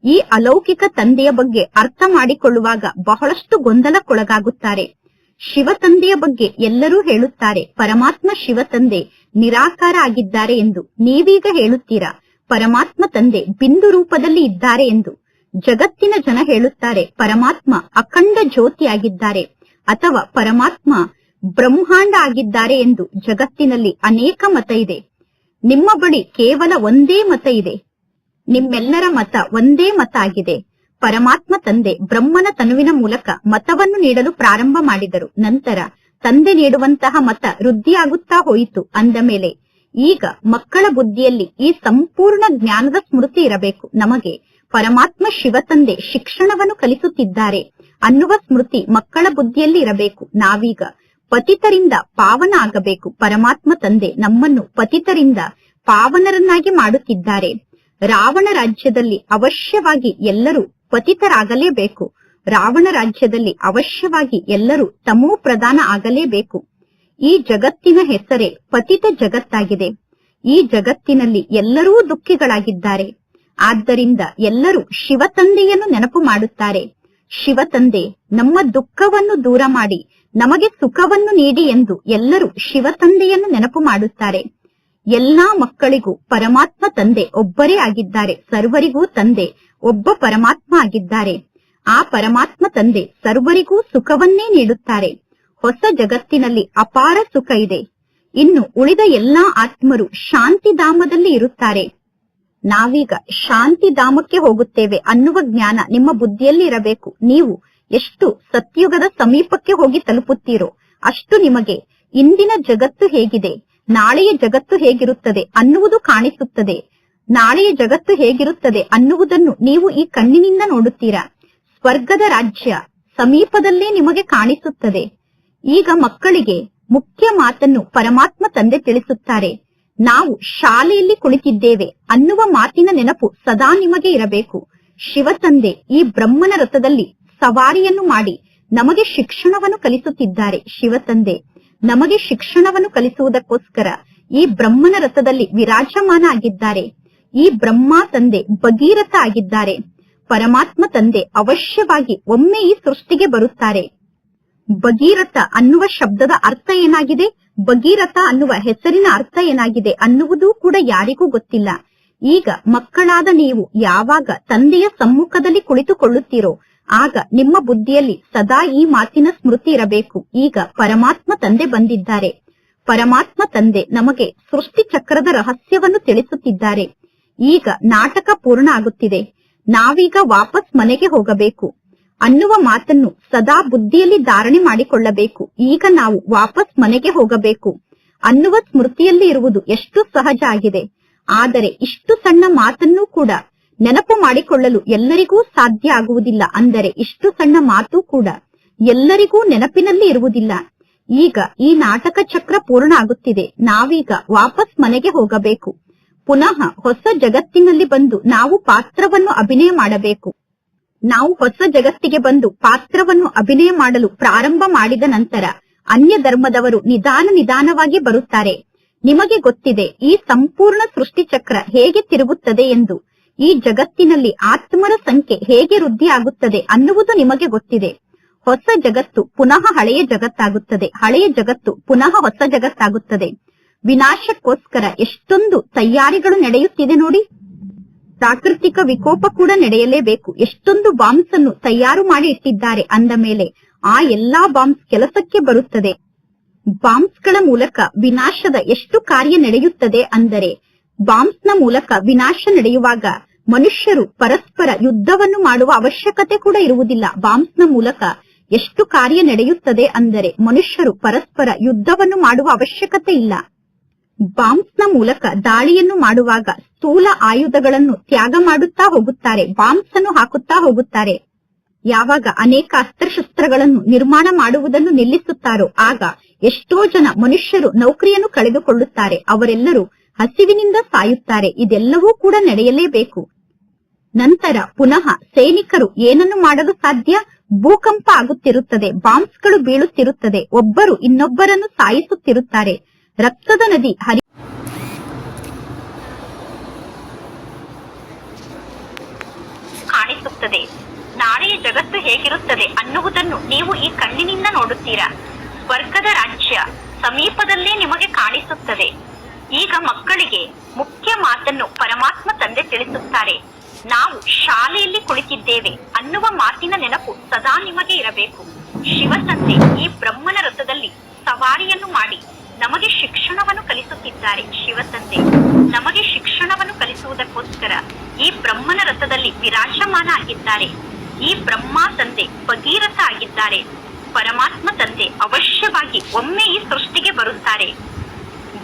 ಈ ಅಲೌಕಿಕ ತಂದೆಯ ಬಗ್ಗೆ ಅರ್ಥ ಮಾಡಿಕೊಳ್ಳುವಾಗ ಬಹಳಷ್ಟು ಗೊಂದಲಕ್ಕೊಳಗಾಗುತ್ತಾರೆ. ಶಿವ ತಂದೆಯ ಬಗ್ಗೆ ಎಲ್ಲರೂ ಹೇಳುತ್ತಾರೆ ಪರಮಾತ್ಮ ಶಿವ ತಂದೆ ನಿರಾಕಾರ ಆಗಿದ್ದಾರೆ ಎಂದು. ನೀವೀಗ ಹೇಳುತ್ತೀರಾ ಪರಮಾತ್ಮ ತಂದೆ ಬಿಂದು ರೂಪದಲ್ಲಿ ಇದ್ದಾರೆ ಎಂದು. ಜಗತ್ತಿನ ಜನ ಹೇಳುತ್ತಾರೆ ಪರಮಾತ್ಮ ಅಖಂಡ ಜ್ಯೋತಿಯಾಗಿದ್ದಾರೆ ಅಥವಾ ಪರಮಾತ್ಮ ಬ್ರಹ್ಮಾಂಡ ಆಗಿದ್ದಾರೆ ಎಂದು. ಜಗತ್ತಿನಲ್ಲಿ ಅನೇಕ ಮತ ಇದೆ. ನಿಮ್ಮ ಬಳಿ ಕೇವಲ ಒಂದೇ ಮತ ಇದೆ. ನಿಮ್ಮೆಲ್ಲರ ಮತ ಒಂದೇ ಮತ ಆಗಿದೆ. ಪರಮಾತ್ಮ ತಂದೆ ಬ್ರಹ್ಮನ ತನುವಿನ ಮೂಲಕ ಮತವನ್ನು ನೀಡಲು ಪ್ರಾರಂಭ ಮಾಡಿದರು. ನಂತರ ತಂದೆ ನೀಡುವಂತಹ ಮತ ವೃದ್ಧಿಯಾಗುತ್ತಾ ಹೋಯಿತು. ಅಂದ ಮೇಲೆ ಈಗ ಮಕ್ಕಳ ಬುದ್ಧಿಯಲ್ಲಿ ಈ ಸಂಪೂರ್ಣ ಜ್ಞಾನದ ಸ್ಮೃತಿ ಇರಬೇಕು. ನಮಗೆ ಪರಮಾತ್ಮ ಶಿವತಂದೆ ಶಿಕ್ಷಣವನ್ನು ಕಲಿಸುತ್ತಿದ್ದಾರೆ ಅನ್ನುವ ಸ್ಮೃತಿ ಮಕ್ಕಳ ಬುದ್ಧಿಯಲ್ಲಿ ಇರಬೇಕು. ನಾವೀಗ ಪತಿತರಿಂದ ಪಾವನ ಆಗಬೇಕು. ಪರಮಾತ್ಮ ತಂದೆ ನಮ್ಮನ್ನು ಪತಿತರಿಂದ ಪಾವನರನ್ನಾಗಿ ಮಾಡುತ್ತಿದ್ದಾರೆ. ರಾವಣ ರಾಜ್ಯದಲ್ಲಿ ಅವಶ್ಯವಾಗಿ ಎಲ್ಲರೂ ಪತಿತರಾಗಲೇಬೇಕು. ರಾವಣ ರಾಜ್ಯದಲ್ಲಿ ಅವಶ್ಯವಾಗಿ ಎಲ್ಲರೂ ತಮೋ ಪ್ರಧಾನ ಆಗಲೇಬೇಕು. ಈ ಜಗತ್ತಿನ ಹೆಸರೇ ಪತಿತ ಜಗತ್ತಾಗಿದೆ. ಈ ಜಗತ್ತಿನಲ್ಲಿ ಎಲ್ಲರೂ ದುಃಖಿಗಳಾಗಿದ್ದಾರೆ. ಆದ್ದರಿಂದ ಎಲ್ಲರೂ ಶಿವತಂದೆಯನ್ನು ನೆನಪು ಮಾಡುತ್ತಾರೆ. ಶಿವತಂದೆ ನಮ್ಮ ದುಃಖವನ್ನು ದೂರ ಮಾಡಿ ನಮಗೆ ಸುಖವನ್ನು ನೀಡಿ ಎಂದು ಎಲ್ಲರೂ ಶಿವತಂದೆಯನ್ನು ನೆನಪು ಮಾಡುತ್ತಾರೆ. ಎಲ್ಲಾ ಮಕ್ಕಳಿಗೂ ಪರಮಾತ್ಮ ತಂದೆ ಒಬ್ಬರೇ ಆಗಿದ್ದಾರೆ. ಸರ್ವರಿಗೂ ತಂದೆ ಒಬ್ಬ ಪರಮಾತ್ಮ ಆಗಿದ್ದಾರೆ. ಆ ಪರಮಾತ್ಮ ತಂದೆ ಸರ್ವರಿಗೂ ಸುಖವನ್ನೇ ನೀಡುತ್ತಾರೆ. ಹೊಸ ಜಗತ್ತಿನಲ್ಲಿ ಅಪಾರ ಸುಖ ಇದೆ. ಇನ್ನು ಉಳಿದ ಎಲ್ಲಾ ಆತ್ಮರು ಶಾಂತಿಧಾಮದಲ್ಲಿ ಇರುತ್ತಾರೆ. ನಾವೀಗ ಶಾಂತಿಧಾಮಕ್ಕೆ ಹೋಗುತ್ತೇವೆ ಅನ್ನುವ ಜ್ಞಾನ ನಿಮ್ಮ ಬುದ್ಧಿಯಲ್ಲಿ ಇರಬೇಕು. ನೀವು ಎಷ್ಟು ಸತ್ಯುಗದ ಸಮೀಪಕ್ಕೆ ಹೋಗಿ ತಲುಪುತ್ತೀರೋ ಅಷ್ಟು ನಿಮಗೆ ಇಂದಿನ ಜಗತ್ತು ಹೇಗಿದೆ, ನಾಳೆಯ ಜಗತ್ತು ಹೇಗಿರುತ್ತದೆ ಅನ್ನುವುದು ಕಾಣಿಸುತ್ತದೆ. ನಾಳೆಯ ಜಗತ್ತು ಹೇಗಿರುತ್ತದೆ ಅನ್ನುವುದನ್ನು ನೀವು ಈ ಕಣ್ಣಿನಿಂದ ನೋಡುತ್ತೀರಾ. ಸ್ವರ್ಗದ ರಾಜ್ಯ ಸಮೀಪದಲ್ಲೇ ನಿಮಗೆ ಕಾಣಿಸುತ್ತದೆ. ಈಗ ಮಕ್ಕಳಿಗೆ ಮುಖ್ಯ ಮಾತನ್ನು ಪರಮಾತ್ಮ ತಂದೆ ತಿಳಿಸುತ್ತಾರೆ. ನಾವು ಶಾಲೆಯಲ್ಲಿ ಕುಳಿತಿದ್ದೇವೆ ಅನ್ನುವ ಮಾತಿನ ನೆನಪು ಸದಾ ನಿಮಗೆ ಇರಬೇಕು. ಶಿವತಂದೆ ಈ ಬ್ರಹ್ಮನ ರಥದಲ್ಲಿ ಸವಾರಿಯನ್ನು ಮಾಡಿ ನಮಗೆ ಶಿಕ್ಷಣವನ್ನು ಕಲಿಸುತ್ತಿದ್ದಾರೆ. ಶಿವತಂದೆ ನಮಗೆ ಶಿಕ್ಷಣವನ್ನು ಕಲಿಸುವುದಕ್ಕೋಸ್ಕರ ಈ ಬ್ರಹ್ಮನ ರಥದಲ್ಲಿ ವಿರಾಜಮಾನ ಆಗಿದ್ದಾರೆ. ಈ ಬ್ರಹ್ಮ ತಂದೆ ಭಗೀರಥ ಆಗಿದ್ದಾರೆ. ಪರಮಾತ್ಮ ತಂದೆ ಅವಶ್ಯವಾಗಿ ಒಮ್ಮೆ ಈ ಸೃಷ್ಟಿಗೆ ಬರುತ್ತಾರೆ. ಭಗೀರಥ ಅನ್ನುವ ಶಬ್ದದ ಅರ್ಥ ಏನಾಗಿದೆ, ಭಗೀರಥ ಅನ್ನುವ ಹೆಸರಿನ ಅರ್ಥ ಏನಾಗಿದೆ ಅನ್ನುವುದು ಕೂಡ ಯಾರಿಗೂ ಗೊತ್ತಿಲ್ಲ. ಈಗ ಮಕ್ಕಳಾದ ನೀವು ಯಾವಾಗ ತಂದೆಯ ಸಮ್ಮುಖದಲ್ಲಿ ಕುಳಿತುಕೊಳ್ಳುತ್ತೀರೋ ಆಗ ನಿಮ್ಮ ಬುದ್ಧಿಯಲ್ಲಿ ಸದಾ ಈ ಮಾತಿನ ಸ್ಮೃತಿ ಇರಬೇಕು. ಈಗ ಪರಮಾತ್ಮ ತಂದೆ ಬಂದಿದ್ದಾರೆ. ಪರಮಾತ್ಮ ತಂದೆ ನಮಗೆ ಸೃಷ್ಟಿ ಚಕ್ರದ ರಹಸ್ಯವನ್ನು ತಿಳಿಸುತ್ತಿದ್ದಾರೆ. ಈಗ ನಾಟಕ ಪೂರ್ಣ ಆಗುತ್ತಿದೆ. ನಾವೀಗ ವಾಪಸ್ ಮನೆಗೆ ಹೋಗಬೇಕು ಅನ್ನುವ ಮಾತನ್ನು ಸದಾ ಬುದ್ಧಿಯಲ್ಲಿ ಧಾರಣೆ ಮಾಡಿಕೊಳ್ಳಬೇಕು. ಈಗ ನಾವು ವಾಪಸ್ ಮನೆಗೆ ಹೋಗಬೇಕು ಅನ್ನುವ ಸ್ಮೃತಿಯಲ್ಲಿ ಇರುವುದು ಎಷ್ಟು ಸಹಜ ಆಗಿದೆ. ಆದರೆ ಇಷ್ಟು ಸಣ್ಣ ಮಾತನ್ನೂ ಕೂಡ ನೆನಪು ಮಾಡಿಕೊಳ್ಳಲು ಎಲ್ಲರಿಗೂ ಸಾಧ್ಯ ಆಗುವುದಿಲ್ಲ. ಅಂದರೆ ಇಷ್ಟು ಸಣ್ಣ ಮಾತು ಕೂಡ ಎಲ್ಲರಿಗೂ ನೆನಪಿನಲ್ಲಿ ಇರುವುದಿಲ್ಲ. ಈಗ ಈ ನಾಟಕ ಚಕ್ರ ಪೂರ್ಣ ಆಗುತ್ತಿದೆ. ನಾವೀಗ ವಾಪಸ್ ಮನೆಗೆ ಹೋಗಬೇಕು. ಪುನಃ ಹೊಸ ಜಗತ್ತಿನಲ್ಲಿ ಬಂದು ನಾವು ಪಾತ್ರವನ್ನು ಅಭಿನಯ ಮಾಡಬೇಕು. ನಾವು ಹೊಸ ಜಗತ್ತಿಗೆ ಬಂದು ಪಾತ್ರವನ್ನು ಅಭಿನಯ ಮಾಡಲು ಪ್ರಾರಂಭ ಮಾಡಿದ ನಂತರ ಅನ್ಯ ಧರ್ಮದವರು ನಿಧಾನವಾಗಿ ಬರುತ್ತಾರೆ. ನಿಮಗೆ ಗೊತ್ತಿದೆ ಈ ಸಂಪೂರ್ಣ ಸೃಷ್ಟಿ ಚಕ್ರ ಹೇಗೆ ತಿರುಗುತ್ತದೆ ಎಂದು. ಈ ಜಗತ್ತಿನಲ್ಲಿ ಆತ್ಮರ ಸಂಖ್ಯೆ ಹೇಗೆ ವೃದ್ಧಿ ಆಗುತ್ತದೆ ಅನ್ನುವುದು ನಿಮಗೆ ಗೊತ್ತಿದೆ. ಹೊಸ ಜಗತ್ತು ಪುನಃ ಹಳೆಯ ಜಗತ್ತಾಗುತ್ತದೆ. ಹಳೆಯ ಜಗತ್ತು ಪುನಃ ಹೊಸ ಜಗತ್ತಾಗುತ್ತದೆ. ವಿನಾಶಕ್ಕೋಸ್ಕರ ಎಷ್ಟೊಂದು ತಯಾರಿಗಳು ನಡೆಯುತ್ತಿದೆ ನೋಡಿ. ಪ್ರಾಕೃತಿಕ ವಿಕೋಪ ಕೂಡ ನಡೆಯಲೇಬೇಕು. ಎಷ್ಟೊಂದು ಬಾಂಬ್ಸ್ ಅನ್ನು ತಯಾರು ಮಾಡಿ ಇಟ್ಟಿದ್ದಾರೆ ಅಂದ ಮೇಲೆ ಆ ಎಲ್ಲಾ ಬಾಂಬ್ಸ್ ಕೆಲಸಕ್ಕೆ ಬರುತ್ತದೆ. ಬಾಂಬ್ಸ್ ಗಳ ಮೂಲಕ ವಿನಾಶದ ಎಷ್ಟು ಕಾರ್ಯ ನಡೆಯುತ್ತದೆ ಅಂದರೆ, ಬಾಂಬ್ಸ್ ನ ಮೂಲಕ ವಿನಾಶ ನಡೆಯುವಾಗ ಮನುಷ್ಯರು ಪರಸ್ಪರ ಯುದ್ಧವನ್ನು ಮಾಡುವ ಅವಶ್ಯಕತೆ ಕೂಡ ಇರುವುದಿಲ್ಲ. ಬಾಂಬ್ಸ್ ನ ಮೂಲಕ ಎಷ್ಟು ಕಾರ್ಯ ನಡೆಯುತ್ತದೆ ಅಂದರೆ ಮನುಷ್ಯರು ಪರಸ್ಪರ ಯುದ್ಧವನ್ನು ಮಾಡುವ ಅವಶ್ಯಕತೆ ಇಲ್ಲ. ಬಾಂಬ್ಸ್ ನ ಮೂಲಕ ದಾಳಿಯನ್ನು ಮಾಡುವಾಗ ಸ್ಥೂಲ ಆಯುಧಗಳನ್ನು ತ್ಯಾಗ ಮಾಡುತ್ತಾ ಹೋಗುತ್ತಾರೆ. ಬಾಂಬ್ಸ್ ಅನ್ನು ಹಾಕುತ್ತಾ ಹೋಗುತ್ತಾರೆ. ಯಾವಾಗ ಅನೇಕ ಅಸ್ತ್ರಶಸ್ತ್ರಗಳನ್ನು ನಿರ್ಮಾಣ ಮಾಡುವುದನ್ನು ನಿಲ್ಲಿಸುತ್ತಾರೋ ಆಗ ಎಷ್ಟೋ ಜನ ಮನುಷ್ಯರು ನೌಕರಿಯನ್ನು ಕಳೆದುಕೊಳ್ಳುತ್ತಾರೆ. ಅವರೆಲ್ಲರೂ ಹಸಿವಿನಿಂದ ಸಾಯುತ್ತಾರೆ. ಇದೆಲ್ಲವೂ ಕೂಡ ನಡೆಯಲೇಬೇಕು. ನಂತರ ಪುನಃ ಸೈನಿಕರು ಏನನ್ನು ಮಾಡಲು ಸಾಧ್ಯ? ಭೂಕಂಪ ಆಗುತ್ತಿರುತ್ತದೆ, ಬಾಂಬ್ಸ್ಗಳು ಬೀಳುತ್ತಿರುತ್ತದೆ, ಒಬ್ಬರು ಇನ್ನೊಬ್ಬರನ್ನು ಸಾಯಿಸುತ್ತಿರುತ್ತಾರೆ, ರಕ್ತದ ನದಿ ಕಾಣಿಸುತ್ತದೆ. ನಾಳೆಯ ಜಗತ್ತು ಹೇಗಿರುತ್ತದೆ ಅನ್ನುವುದನ್ನು ನೀವು ಈ ಕಣ್ಣಿನಿಂದ ನೋಡುತ್ತೀರಾ. ಸ್ವರ್ಗದ ರಾಜ್ಯ ಸಮೀಪದಲ್ಲೇ ನಿಮಗೆ ಕಾಣಿಸುತ್ತದೆ. ಈಗ ಮಕ್ಕಳಿಗೆ ಮುಖ್ಯ ಮಾತನ್ನು ಪರಮಾತ್ಮ ತಂದೆ ತಿಳಿಸುತ್ತಾರೆ. ನಾವು ಶಾಲೆಯಲ್ಲಿ ಕುಳಿತಿದ್ದೇವೆ ಅನ್ನುವ ಮಾತಿನ ನೆನಪು ಸದಾ ನಿಮಗೆ ಇರಬೇಕು. ಶಿವತಂದೆ ಈ ಬ್ರಹ್ಮನ ರಥದಲ್ಲಿ ಸವಾರಿಯನ್ನು ಮಾಡಿ ನಮಗೆ ಶಿಕ್ಷಣವನ್ನು ಕಲಿಸುತ್ತಿದ್ದಾರೆ. ಶಿವತಂದೆ ನಮಗೆ ಶಿಕ್ಷಣವನ್ನು ಕಲಿಸುವುದಕ್ಕೋಸ್ಕರ ಈ ಬ್ರಹ್ಮನ ರಥದಲ್ಲಿ ವಿರಾಜಮಾನ ಆಗಿದ್ದಾರೆ. ಈ ಬ್ರಹ್ಮ ತಂದೆ ಭಗೀರಥ ಆಗಿದ್ದಾರೆ. ಪರಮಾತ್ಮ ತಂದೆ ಅವಶ್ಯವಾಗಿ ಒಮ್ಮೆ ಈ ಸೃಷ್ಟಿಗೆ ಬರುತ್ತಾರೆ.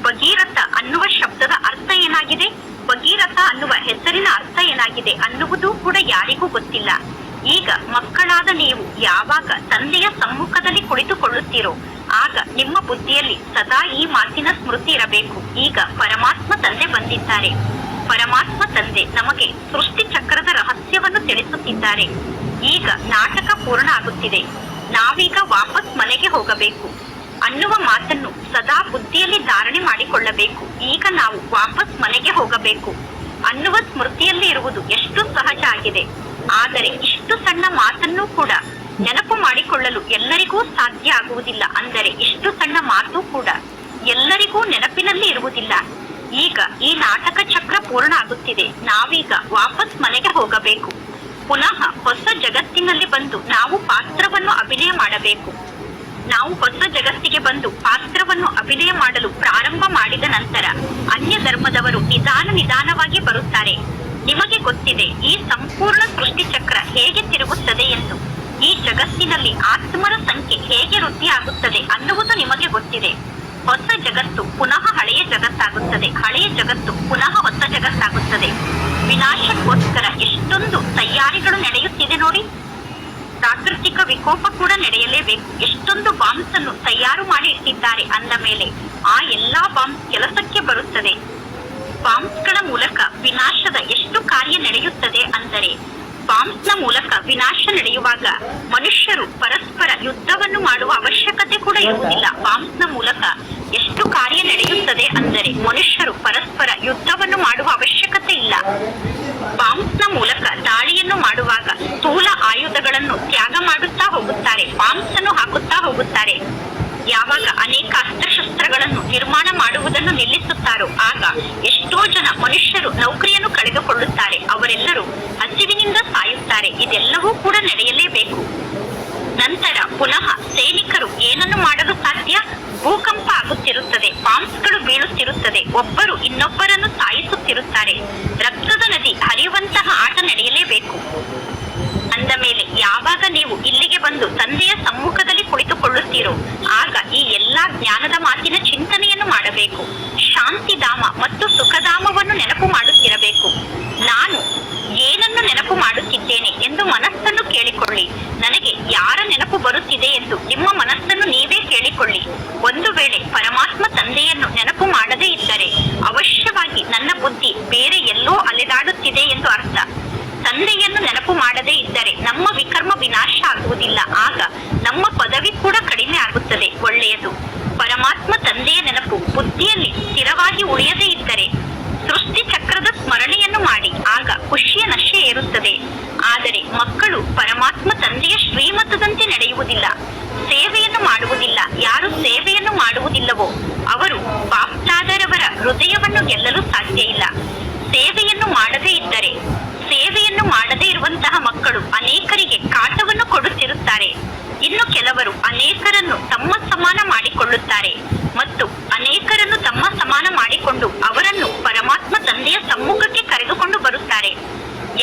ಭಗೀರಥ ಅನ್ನುವ ಶಬ್ದದ ಅರ್ಥ ಏನಾಗಿದೆ, ಭಗೀರಥ ಅನ್ನುವ ಹೆಸರಿನ ಅರ್ಥ ಏನಾಗಿದೆ ಅನ್ನುವುದು ಕೂಡ ಯಾರಿಗೂ ಗೊತ್ತಿಲ್ಲ. ಈಗ ಮಕ್ಕಳಾದ ನೀವು ಯಾವಾಗ ತಂದೆಯ ಸಮ್ಮುಖದಲ್ಲಿ ಕುಳಿತುಕೊಳ್ಳುತ್ತೀರೋ ಆಗ ನಿಮ್ಮ ಬುದ್ಧಿಯಲ್ಲಿ ಸದಾ ಈ ಮಾತಿನ ಸ್ಮೃತಿ ಇರಬೇಕು. ಈಗ ಪರಮಾತ್ಮ ತಂದೆ ಬಂದಿದ್ದಾರೆ. ಪರಮಾತ್ಮ ತಂದೆ ನಮಗೆ ಸೃಷ್ಟಿ ಚಕ್ರದ ರಹಸ್ಯವನ್ನು ತಿಳಿಸುತ್ತಿದ್ದಾರೆ. ಈಗ ನಾಟಕ ಪೂರ್ಣ ಆಗುತ್ತಿದೆ. ನಾವೀಗ ವಾಪಸ್ ಮನೆಗೆ ಹೋಗಬೇಕು ಅನ್ನುವ ಮಾತನ್ನು ಸದಾ ಬುದ್ಧಿಯಲ್ಲಿ ಧಾರಣೆ ಮಾಡಿಕೊಳ್ಳಬೇಕು. ಈಗ ನಾವು ವಾಪಸ್ ಮನೆಗೆ ಹೋಗಬೇಕು ಅನ್ನುವ ಸ್ಮೃತಿಯಲ್ಲಿ ಇರುವುದು ಎಷ್ಟು ಸಹಜ ಆಗಿದೆ. ಆದರೆ ಇಷ್ಟು ಸಣ್ಣ ಮಾತನ್ನು ಕೂಡ ನೆನಪು ಮಾಡಿಕೊಳ್ಳಲು ಎಲ್ಲರಿಗೂ ಸಾಧ್ಯ ಆಗುವುದಿಲ್ಲ. ಅಂದರೆ ಇಷ್ಟು ಸಣ್ಣ ಮಾತು ಕೂಡ ಎಲ್ಲರಿಗೂ ನೆನಪಿನಲ್ಲಿ ಇರುವುದಿಲ್ಲ. ಈಗ ಈ ನಾಟಕ ಚಕ್ರ ಪೂರ್ಣ ಆಗುತ್ತಿದೆ. ನಾವೀಗ ವಾಪಸ್ ಮನೆಗೆ ಹೋಗಬೇಕು. ಪುನಃ ಹೊಸ ಜಗತ್ತಿನಲ್ಲಿ ಬಂದು ನಾವು ಪಾತ್ರವನ್ನು ಅಭಿನಯ ಮಾಡಬೇಕು. ನಾವು ಹೊಸ ಜಗತ್ತಿಗೆ ಬಂದು ಪಾತ್ರವನ್ನು ಅಭಿನಯ ಮಾಡಲು ಪ್ರಾರಂಭ ಮಾಡಿದ ನಂತರ ಅನ್ಯ ಧರ್ಮದವರು ನಿಧಾನವಾಗಿ ಬರುತ್ತಾರೆ. ನಿಮಗೆ ಗೊತ್ತಿದೆ ಈ ಸಂಪೂರ್ಣ ಸೃಷ್ಟಿ ಚಕ್ರ ಹೇಗೆ ತಿರುಗುತ್ತದೆ ಎಂದು. ಈ ಜಗತ್ತಿನಲ್ಲಿ ಆತ್ಮರ ಸಂಖ್ಯೆ ಹೇಗೆ ವೃದ್ಧಿ ಆಗುತ್ತದೆ ಅನ್ನುವುದು ನಿಮಗೆ ಗೊತ್ತಿದೆ. ಹೊಸ ಜಗತ್ತು ಪುನಃ ಹಳೆಯ ಜಗತ್ತಾಗುತ್ತದೆ, ಹಳೆಯ ಜಗತ್ತು ಪುನಃ ಹೊಸ ಜಗತ್ತಾಗುತ್ತದೆ. ವಿನಾಶಕ್ಕೋಸ್ಕರ ಎಷ್ಟೊಂದು ತಯಾರಿಗಳು ನಡೆಯುತ್ತಿದೆ ನೋಡಿ. ಪ್ರಾಕೃತಿಕ ವಿಕೋಪ ಕೂಡ ನಡೆಯಲೇಬೇಕು. ಎಷ್ಟೊಂದು ಬಾಂಬ್ಸ್ ಅನ್ನು ತಯಾರು ಮಾಡಿ ಇಟ್ಟಿದ್ದಾರೆ ಅಂದ ಮೇಲೆ ಆ ಎಲ್ಲಾ ಬಾಂಬ್ಸ್ ಕೆಲಸಕ್ಕೆ ಬರುತ್ತದೆ. ಬಾಂಬ್ಸ್ಗಳ ಮೂಲಕ ವಿನಾಶದ ಎಷ್ಟು ಕಾರ್ಯ ನಡೆಯುತ್ತದೆ ಅಂದರೆ, ಬಾಂಬ್ಸ್ನ ಮೂಲಕ ವಿನಾಶ ನಡೆಯುವಾಗ ಮನುಷ್ಯರು ಪರಸ್ಪರ ಯುದ್ಧವನ್ನು ಮಾಡುವ ಅವಶ್ಯಕತೆ ಕೂಡ ಇರುವುದಿಲ್ಲ. ಬಾಂಬ್ಸ್ನ ಮೂಲಕ ಎಷ್ಟು ಕಾರ್ಯ ನಡೆಯುತ್ತದೆ ಅಂದರೆ ಮನುಷ್ಯರು ಪರಸ್ಪರ ಯುದ್ಧವನ್ನು ಮಾಡುವ ಅವಶ್ಯಕತೆ ಇಲ್ಲ. ಬಾಂಬ್ಸ್ನ ಮೂಲಕ ದಾಳಿಯನ್ನು ಮಾಡುವಾಗ ಸ್ಥೂಲ ಆಯುಧಗಳನ್ನು ತ್ಯಾಗ ಮಾಡುತ್ತಾ ಹೋಗುತ್ತಾರೆ, ಬಾಂಬ್ಸ್ ಅನ್ನು ಹಾಕುತ್ತಾ ಹೋಗುತ್ತಾರೆ. ಯಾವಾಗ ಅನೇಕ ಅಸ್ತ್ರಶಸ್ತ್ರಗಳನ್ನು ನಿರ್ಮಾಣ ಮಾಡುವುದನ್ನು ನಿಲ್ಲಿಸುತ್ತಾರೋ ಆಗ ಎಷ್ಟೋ ಜನ ಮನುಷ್ಯರು ನೌಕರಿಯನ್ನು ಕಳೆದುಕೊಳ್ಳುತ್ತಾರೆ. ಅವರೆಲ್ಲರೂ ಹಸಿವಿನಿಂದ ಸಾಯುತ್ತಾರೆ. ಇದೆಲ್ಲವೂ ಕೂಡ ನಡೆಯಲೇಬೇಕು. ನಂತರ ಪುನಃ ಸೈನಿಕರು ಏನನ್ನು ಮಾಡಲು ಸಾಧ್ಯ? ಭೂಕಂಪ ಆಗುತ್ತಿರುತ್ತದೆ, ಬಾಂಬ್ಸ್ಗಳು ಬೀಳುತ್ತಿರುತ್ತದೆ, ಒಬ್ಬರು ಇನ್ನೊಬ್ಬರನ್ನು ಸಾಯಿಸುತ್ತಿರುತ್ತಾರೆ. ರಕ್ತದ ನದಿ ಹರಿಯುವಂತಹ ಆಟ ನಡೆಯಲೇಬೇಕು. ಅಂದ ಮೇಲೆ ಯಾವಾಗ ನೀವು ಇಲ್ಲಿಗೆ ಬಂದು ತಂದೆಯ ಸಮ್ಮುಖದಲ್ಲಿ ಕುಳಿತುಕೊಳ್ಳುತ್ತೀರೋ ಆಗ ಈ ಎಲ್ಲಾ ಜ್ಞಾನದ ಮಾತಿನ ಚಿಂತನೆಯನ್ನು ಮಾಡಬೇಕು. ಶಾಂತಿಧಾಮ ಮತ್ತು ಸುಖಧಾಮವನ್ನು ನೆನಪು ಮಾಡುತ್ತಿರಬೇಕು. ನಾನು ಏನನ್ನು ನೆನಪು ಮಾಡುತ್ತಿದ್ದೇನೆ ಎಂದು ಮನಸ್ಸನ್ನು ಕೇಳಿಕೊಳ್ಳಿ. ನನಗೆ ಯಾರ ನೆನಪು ಬರುತ್ತಿದೆ ಎಂದು ನಿಮ್ಮ ಮನಸ್ಸನ್ನು ನೀವೇ ಕೇಳಿಕೊಳ್ಳಿ. ಒಂದು ವೇಳೆ ಪರಮಾತ್ಮ ತಂದೆಯನ್ನು ನೆನಪು ಮಾಡದೇ ಇದ್ದರೆ ಅವಶ್ಯವಾಗಿ ನನ್ನ ಬುದ್ಧಿ ಬೇರೆ ಎಲ್ಲೋ ಅಲೆದಾಡುತ್ತಿದೆ ಎಂದು ಅರ್ಥ. ತಂದೆಯನ್ನು ನೆನಪು ಮಾಡದೇ ಇದ್ದರೆ ನಮ್ಮ ವಿಕರ್ಮ ವಿನಾಶ ಆಗುವುದಿಲ್ಲ. ಆಗ ನಮ್ಮ ಪದವಿ ಕೂಡ ಕಡಿಮೆ ಆಗುತ್ತದೆ. ಒಳ್ಳೆಯದು. ಪರಮಾತ್ಮ ತಂದೆಯ ನೆನಪು ಬುದ್ಧಿಯಲ್ಲಿ ಸ್ಥಿರವಾಗಿ ಉಳಿಯದೇ ಇದ್ದರೆ ಸೃಷ್ಟಿ ಚಕ್ರದ ಸ್ಮರಣೆಯನ್ನು ಮಾಡಿ. ಆಗ ಖುಷಿಯ ನಶೆ ಏರುತ್ತದೆ. ಆದರೆ ಮಕ್ಕಳು ಪರಮಾತ್ಮ ತಂದೆಯ ಶ್ರೀಮತದಂತೆ ನಡೆಯುವುದಿಲ್ಲ, ಸೇವೆಯನ್ನು ಮಾಡುವುದಿಲ್ಲ. ಯಾರು ಸೇವೆಯನ್ನು ಮಾಡುವುದಿಲ್ಲವೋ ಅವರು ಬಾಪ್ದಾದರವರ ಹೃದಯವನ್ನು ಗೆಲ್ಲಲು ಸಾಧ್ಯ ಇಲ್ಲ. ಸೇವೆಯನ್ನು ಮಾಡದೇ ಇದ್ದರೆ, ಸೇವೆಯನ್ನು ಮಾಡದೇ ಇರುವಂತಹ ಮಕ್ಕಳು ಅನೇಕರಿಗೆ ಕಾಟವನ್ನು ಕೊಡುತ್ತಿರುತ್ತಾರೆ. ಇನ್ನು ಕೆಲವರು ಅನೇಕರನ್ನು ತಮ್ಮ ಸಮಾನ ಮಾಡಿಕೊಳ್ಳುತ್ತಾರೆ ಮತ್ತು ಅನೇಕರನ್ನು ತಮ್ಮ ಸಮಾನ ಮಾಡಿಕೊಂಡು ಅವರನ್ನು ಪರಮಾತ್ಮ ತಂದೆಯ ಸಮ್ಮುಖಕ್ಕೆ ಕರೆದುಕೊಂಡು ಬರುತ್ತಾರೆ.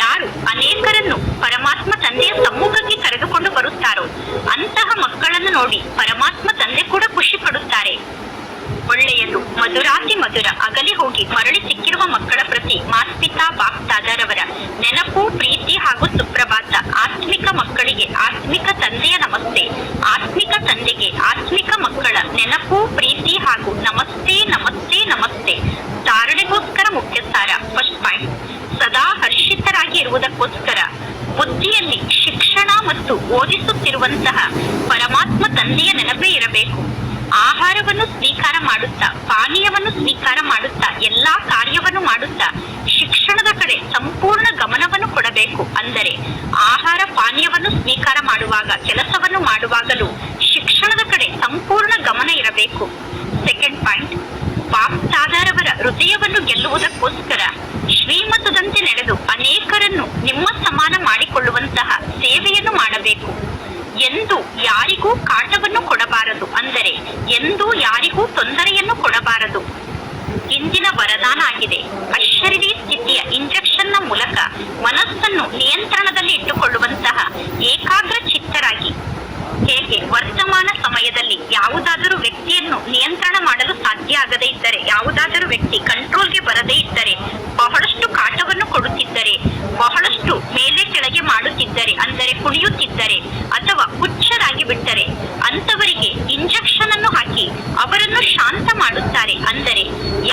ಯಾರು ಅನೇಕರನ್ನು ಪರಮಾತ್ಮ ತಂದೆಯ ಸಮ್ಮುಖಕ್ಕೆ ಕರೆದುಕೊಂಡು ಬರುತ್ತಾರೋ ಅಂತಹ ಮಕ್ಕಳನ್ನು ನೋಡಿ ಪರಮಾತ್ಮ ತಂದೆ ಕೂಡ ಖುಷಿ ಪಡುತ್ತಾರೆ. ಒಳ್ಳೆಯದು. ಮಧುರಾತಿ ಮಧುರ ಅಗಲಿ ಹೋಗಿ ಮರಳಿ ಸಿಕ್ಕಿರುವ ಮಕ್ಕಳ ಪ್ರತಿ ಮಾಸ್ಪಿತಾ ಬಾಪ್ದಾದರವರ ನೆನಪು, ಪ್ರೀತಿ ಹಾಗೂ ಸುಪ್ರಭಾತ. ಆತ್ಮಿಕ ಮಕ್ಕಳಿಗೆ ಆತ್ಮಿಕ ತಂದೆಯ ನಮಸ್ತೆ, ಆತ್ಮಿಕ ತಂದೆಗೆ ಆತ್ಮಿಕ ಮಕ್ಕಳ ನೆನಪು, ಪ್ರೀತಿ ಹಾಗೂ ನಮಸ್ತೆ ನಮಸ್ತೆ ನಮಸ್ತೆ. ಧಾರಣೆಗೋಸ್ಕರ ಮುಖ್ಯ ಸಾರ. ಫಸ್ಟ್ ಪಾಯಿಂಟ್, ಸದಾ ಹರ್ಷಿತರಾಗಿ ಇರುವುದಕ್ಕೋಸ್ಕರ ಬುದ್ಧಿಯಲ್ಲಿ ಶಿಕ್ಷಣ ಮತ್ತು ಓದಿಸುತ್ತಿರುವಂತಹ ಪರಮಾತ್ಮ ತಂದೆಯ ನೆನಪೇ ಇರಬೇಕು. ಆಹಾರವನ್ನು ಸ್ವೀಕಾರ ಮಾಡುತ್ತಾ, ಪಾನೀಯವನ್ನು ಸ್ವೀಕಾರ ಮಾಡುತ್ತಾ, ಎಲ್ಲಾ ಕಾರ್ಯವನ್ನು ಮಾಡುತ್ತಾ ಶಿಕ್ಷಣದ ಕಡೆ ಸಂಪೂರ್ಣ ಗಮನವನ್ನು ಕೊಡಬೇಕು. ಅಂದರೆ ಆಹಾರ ಪಾನೀಯವನ್ನು ಸ್ವೀಕಾರ ಮಾಡುವಾಗ, ಕೆಲಸವನ್ನು ಮಾಡುವಾಗಲೂ ಶಿಕ್ಷಣದ ಕಡೆ ಸಂಪೂರ್ಣ ಗಮನ ಇರಬೇಕು. ಸೆಕೆಂಡ್ ಪಾಯಿಂಟ್, ಬಾಪ್ದಾದರವರ ಹೃದಯವನ್ನು ಗೆಲ್ಲುವುದಕ್ಕೋಸ್ಕರ ಶ್ರೀಮತದಂತೆ ನಡೆದು ಅನೇಕರನ್ನು ನಿಮ್ಮ ಸಮಾನ ಮಾಡಿಕೊಳ್ಳುವಂತಹ ಸೇವೆಯನ್ನು ಮಾಡಬೇಕು. ಎಂದು ಯಾರಿಗೂ ಕಾಟವನ್ನು ಕೊಡಬಾರದು. ಅಂದರೆ ಎಂದು ಯಾರಿಗೂ ತೊಂದರೆಯನ್ನು ಕೊಡಬಾರದು. ಇಂದಿನ ವರದಾನ ಆಗಿದೆ. ಅಶರೀರಿ ಸ್ಥಿತಿಯ ಇಂಜೆಕ್ಷನ್ನ ಮೂಲಕ ಮನಸ್ಸನ್ನು ನಿಯಂತ್ರಣದಲ್ಲಿ ಇಟ್ಟುಕೊಳ್ಳುವಂತಹ ಏಕಾಗ್ರ ಚಿತ್ತರಾಗಿ. ಹೇಗೆ ವರ್ತಮಾನ ಸಮಯದಲ್ಲಿ ಯಾವುದಾದರೂ ವ್ಯಕ್ತಿಯನ್ನು ನಿಯಂತ್ರಣ ಮಾಡಲು ಸಾಧ್ಯ ಭಾಗಿಯಾಗದೇ ಇದ್ದರೆ, ಯಾವುದಾದರೂ ವ್ಯಕ್ತಿ ಕಂಟ್ರೋಲ್ಗೆ ಬರದೇ ಇದ್ದರೆ, ಬಹಳಷ್ಟು ಕಾಟವನ್ನು ಕೊಡುತ್ತಿದ್ದರೆ, ಬಹಳಷ್ಟು ಮೇಲೆ ಕೆಳಗೆ ಮಾಡುತ್ತಿದ್ದರೆ, ಅಂದರೆ ಕುಣಿಯುತ್ತಿದ್ದರೆ ಅಥವಾ ಹುಚ್ಚರಾಗಿ ಬಿಟ್ಟರೆ, ಅಂತವರಿಗೆ ಇಂಜೆಕ್ಷನ್ ಅನ್ನು ಹಾಕಿ ಅವರನ್ನು ಶಾಂತ ಮಾಡುತ್ತಾರೆ. ಅಂದರೆ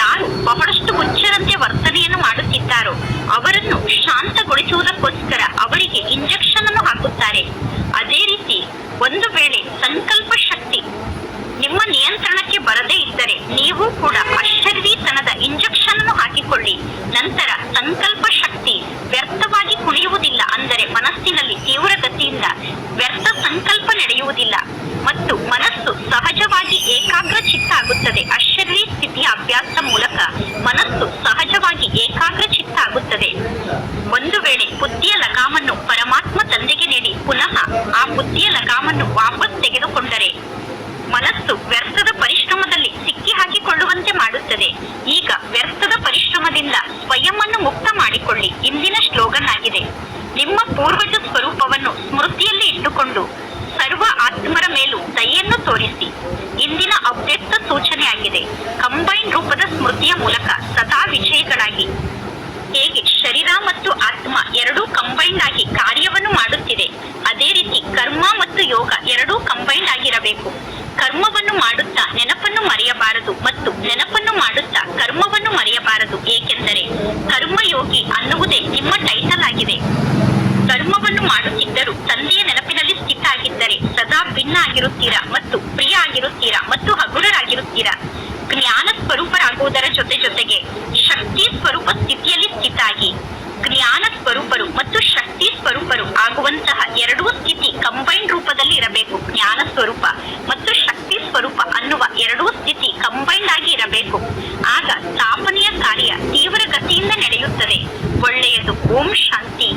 ಯಾರು ಬಹಳಷ್ಟು ಹುಚ್ಚರಂತೆ ವರ್ತನೆಯನ್ನು ಮಾಡುತ್ತಿದ್ದಾರೋ ಅವರನ್ನು ಶಾಂತಗೊಳಿಸುವುದಕ್ಕೋಸ್ಕರ ಅವರಿಗೆ ಇಂಜೆಕ್ಷನ್ ಅನ್ನು ಹಾಕುತ್ತಾರೆ. ಅದೇ ರೀತಿ ಒಂದು ವೇಳೆ ಸಂಕಲ್ಪ ಶಕ್ತಿ ನಿಮ್ಮ ನಿಯಂತ್ರಣಕ್ಕೆ ಬರದೇ ಇದ್ದರೆ ನೀವು ಕೂಡ ಅಶರೀರಿತನದ ಇಂಜೆಕ್ಷನ್ ಅನ್ನು ಹಾಕಿಕೊಳ್ಳಿ. ನಂತರ ಸಂಕಲ್ಪ ಶಕ್ತಿ ವ್ಯರ್ಥವಾಗಿ ಕುಣಿಯುವುದಿಲ್ಲ. ಅಂದರೆ ಮನಸ್ಸಿನಲ್ಲಿ ತೀವ್ರ ಗತಿಯಿಂದ ವ್ಯರ್ಥ ಸಂಕಲ್ಪ ನಡೆಯುವುದಿಲ್ಲ ಮತ್ತು ಮನಸ್ಸು ಸಹಜವಾಗಿ ಏಕಾಗ್ರ ಚಿತ್ತ ಆಗುತ್ತದೆ. ಅಶರೀರಿ ಸ್ಥಿತಿಯ ಅಭ್ಯಾಸದ ಮೂಲಕ ಮನಸ್ಸು ಸಹಜವಾಗಿ ಏಕಾಗ್ರ ಚಿತ್ತ ಆಗುತ್ತದೆ. ಒಂದು ವೇಳೆ ಬುದ್ಧಿಯ ಲಗಾಮನ್ನು ಪರಮಾತ್ಮ ತಂದೆಗೆ ನೀಡಿ ಪುನಃ ಆ ಬುದ್ಧಿಯ ಲಗಾಮನ್ನು ವಾಪಸ್ ತೆಗೆದುಕೊಂಡರೆ ಮನಸ್ಸು ವ್ಯರ್ಥದ ಪರಿಶ್ರಮದಲ್ಲಿ ಸಿಕ್ಕಿ ಹಾಕಿಕೊಳ್ಳುವಂತೆ ಮಾಡುತ್ತದೆ. ಈಗ ವ್ಯರ್ಥದ ಪರಿಶ್ರಮದಿಂದ ಸ್ವಯಂವನ್ನು ಮುಕ್ತ ಮಾಡಿಕೊಳ್ಳಿ. ಇಂದಿನ ಸ್ಲೋಗನ್ ಆಗಿದೆ, ನಿಮ್ಮ ಪೂರ್ವಜ ಸ್ವರೂಪವನ್ನು ಸ್ಮೃತಿಯಲ್ಲಿ ಇಟ್ಟುಕೊಂಡು ಸರ್ವ ಆತ್ಮರ ಮೇಲೂ ದಯೆಯನ್ನು ತೋರಿಸಿ. ಇಂದಿನ ಅವ್ಯಕ್ತ ಸೂಚನೆ ಆಗಿದೆ, ಕಂಬೈನ್ ರೂಪದ ಸ್ಮೃತಿಯ ಮೂಲಕ ಸದಾ ವಿಜಯಿಗಳಾಗಿ. ಹೇಗೆ ಶರೀರ ಮತ್ತು ಆತ್ಮ ಎರಡೂ ಕಂಬೈಂಡ್ ಆಗಿ ಕಾರ್ಯವನ್ನು ಮಾಡುತ್ತಿದೆ, ಅದೇ ರೀತಿ ಕರ್ಮ ಮತ್ತು ಯೋಗ ಎರಡೂ ಕಂಬೈಂಡ್ ಆಗಿರಬೇಕು. ಕರ್ಮವನ್ನು ಮಾಡುತ್ತಾ ನೆನಪನ್ನು ಮರೆಯಬಾರದು ಮತ್ತು ನೆನಪನ್ನು ಮಾಡುತ್ತಾ ಕರ್ಮವನ್ನು ಮರೆಯಬಾರದು. ಏಕೆಂದರೆ ಕರ್ಮಯೋಗಿ ಅನ್ನುವುದೇ ನಿಮ್ಮ ಟೈಟಲ್ ಆಗಿದೆ. ಕರ್ಮವನ್ನು ಮಾಡುತ್ತಿದ್ದರೂ ತಂದೆಯ ನೆನಪಿನಲ್ಲಿ ಸ್ಥಿತ ಆಗಿದ್ದರೆ ಸದಾ ಭಿನ್ನ ಆಗಿರುತ್ತೀರಾ ಮತ್ತು ಪ್ರಿಯ ಆಗಿರುತ್ತೀರಾ ಮತ್ತು ಹಗುರರಾಗಿರುತ್ತೀರಾ. ಜ್ಞಾನ ಸ್ವರೂಪರಾಗುವುದರ ಜೊತೆಗೆ ಶಕ್ತಿ ಸ್ವರೂಪ ಸ್ಥಿತಿಯಲ್ಲಿ ಸ್ಥಿತ ಆಗಿ ಜ್ಞಾನ ಸ್ವರೂಪರು ಮತ್ತು ಶಕ್ತಿ ಸ್ವರೂಪರು ಆಗುವಂತಹ ಎರಡೂ ಸ್ಥಿತಿ ಕಂಬೈಂಡ್ ರೂಪದಲ್ಲಿ ಇರಬೇಕು. ಜ್ಞಾನ ಸ್ವರೂಪ ಮತ್ತು ಶಕ್ತಿ ಸ್ವರೂಪ ಅನ್ನುವ ಎರಡೂ ಸ್ಥಿತಿ ಕಂಬೈಂಡ್ ಆಗಿ ಇರಬೇಕು. ಆಗ ಸ್ಥಾಪನೆಯ ಕಾರ್ಯ ತೀವ್ರ ಗತಿಯಿಂದ ನಡೆಯುತ್ತದೆ. ಒಳ್ಳೆಯದು. ಓಂ ಶಾಂತಿ.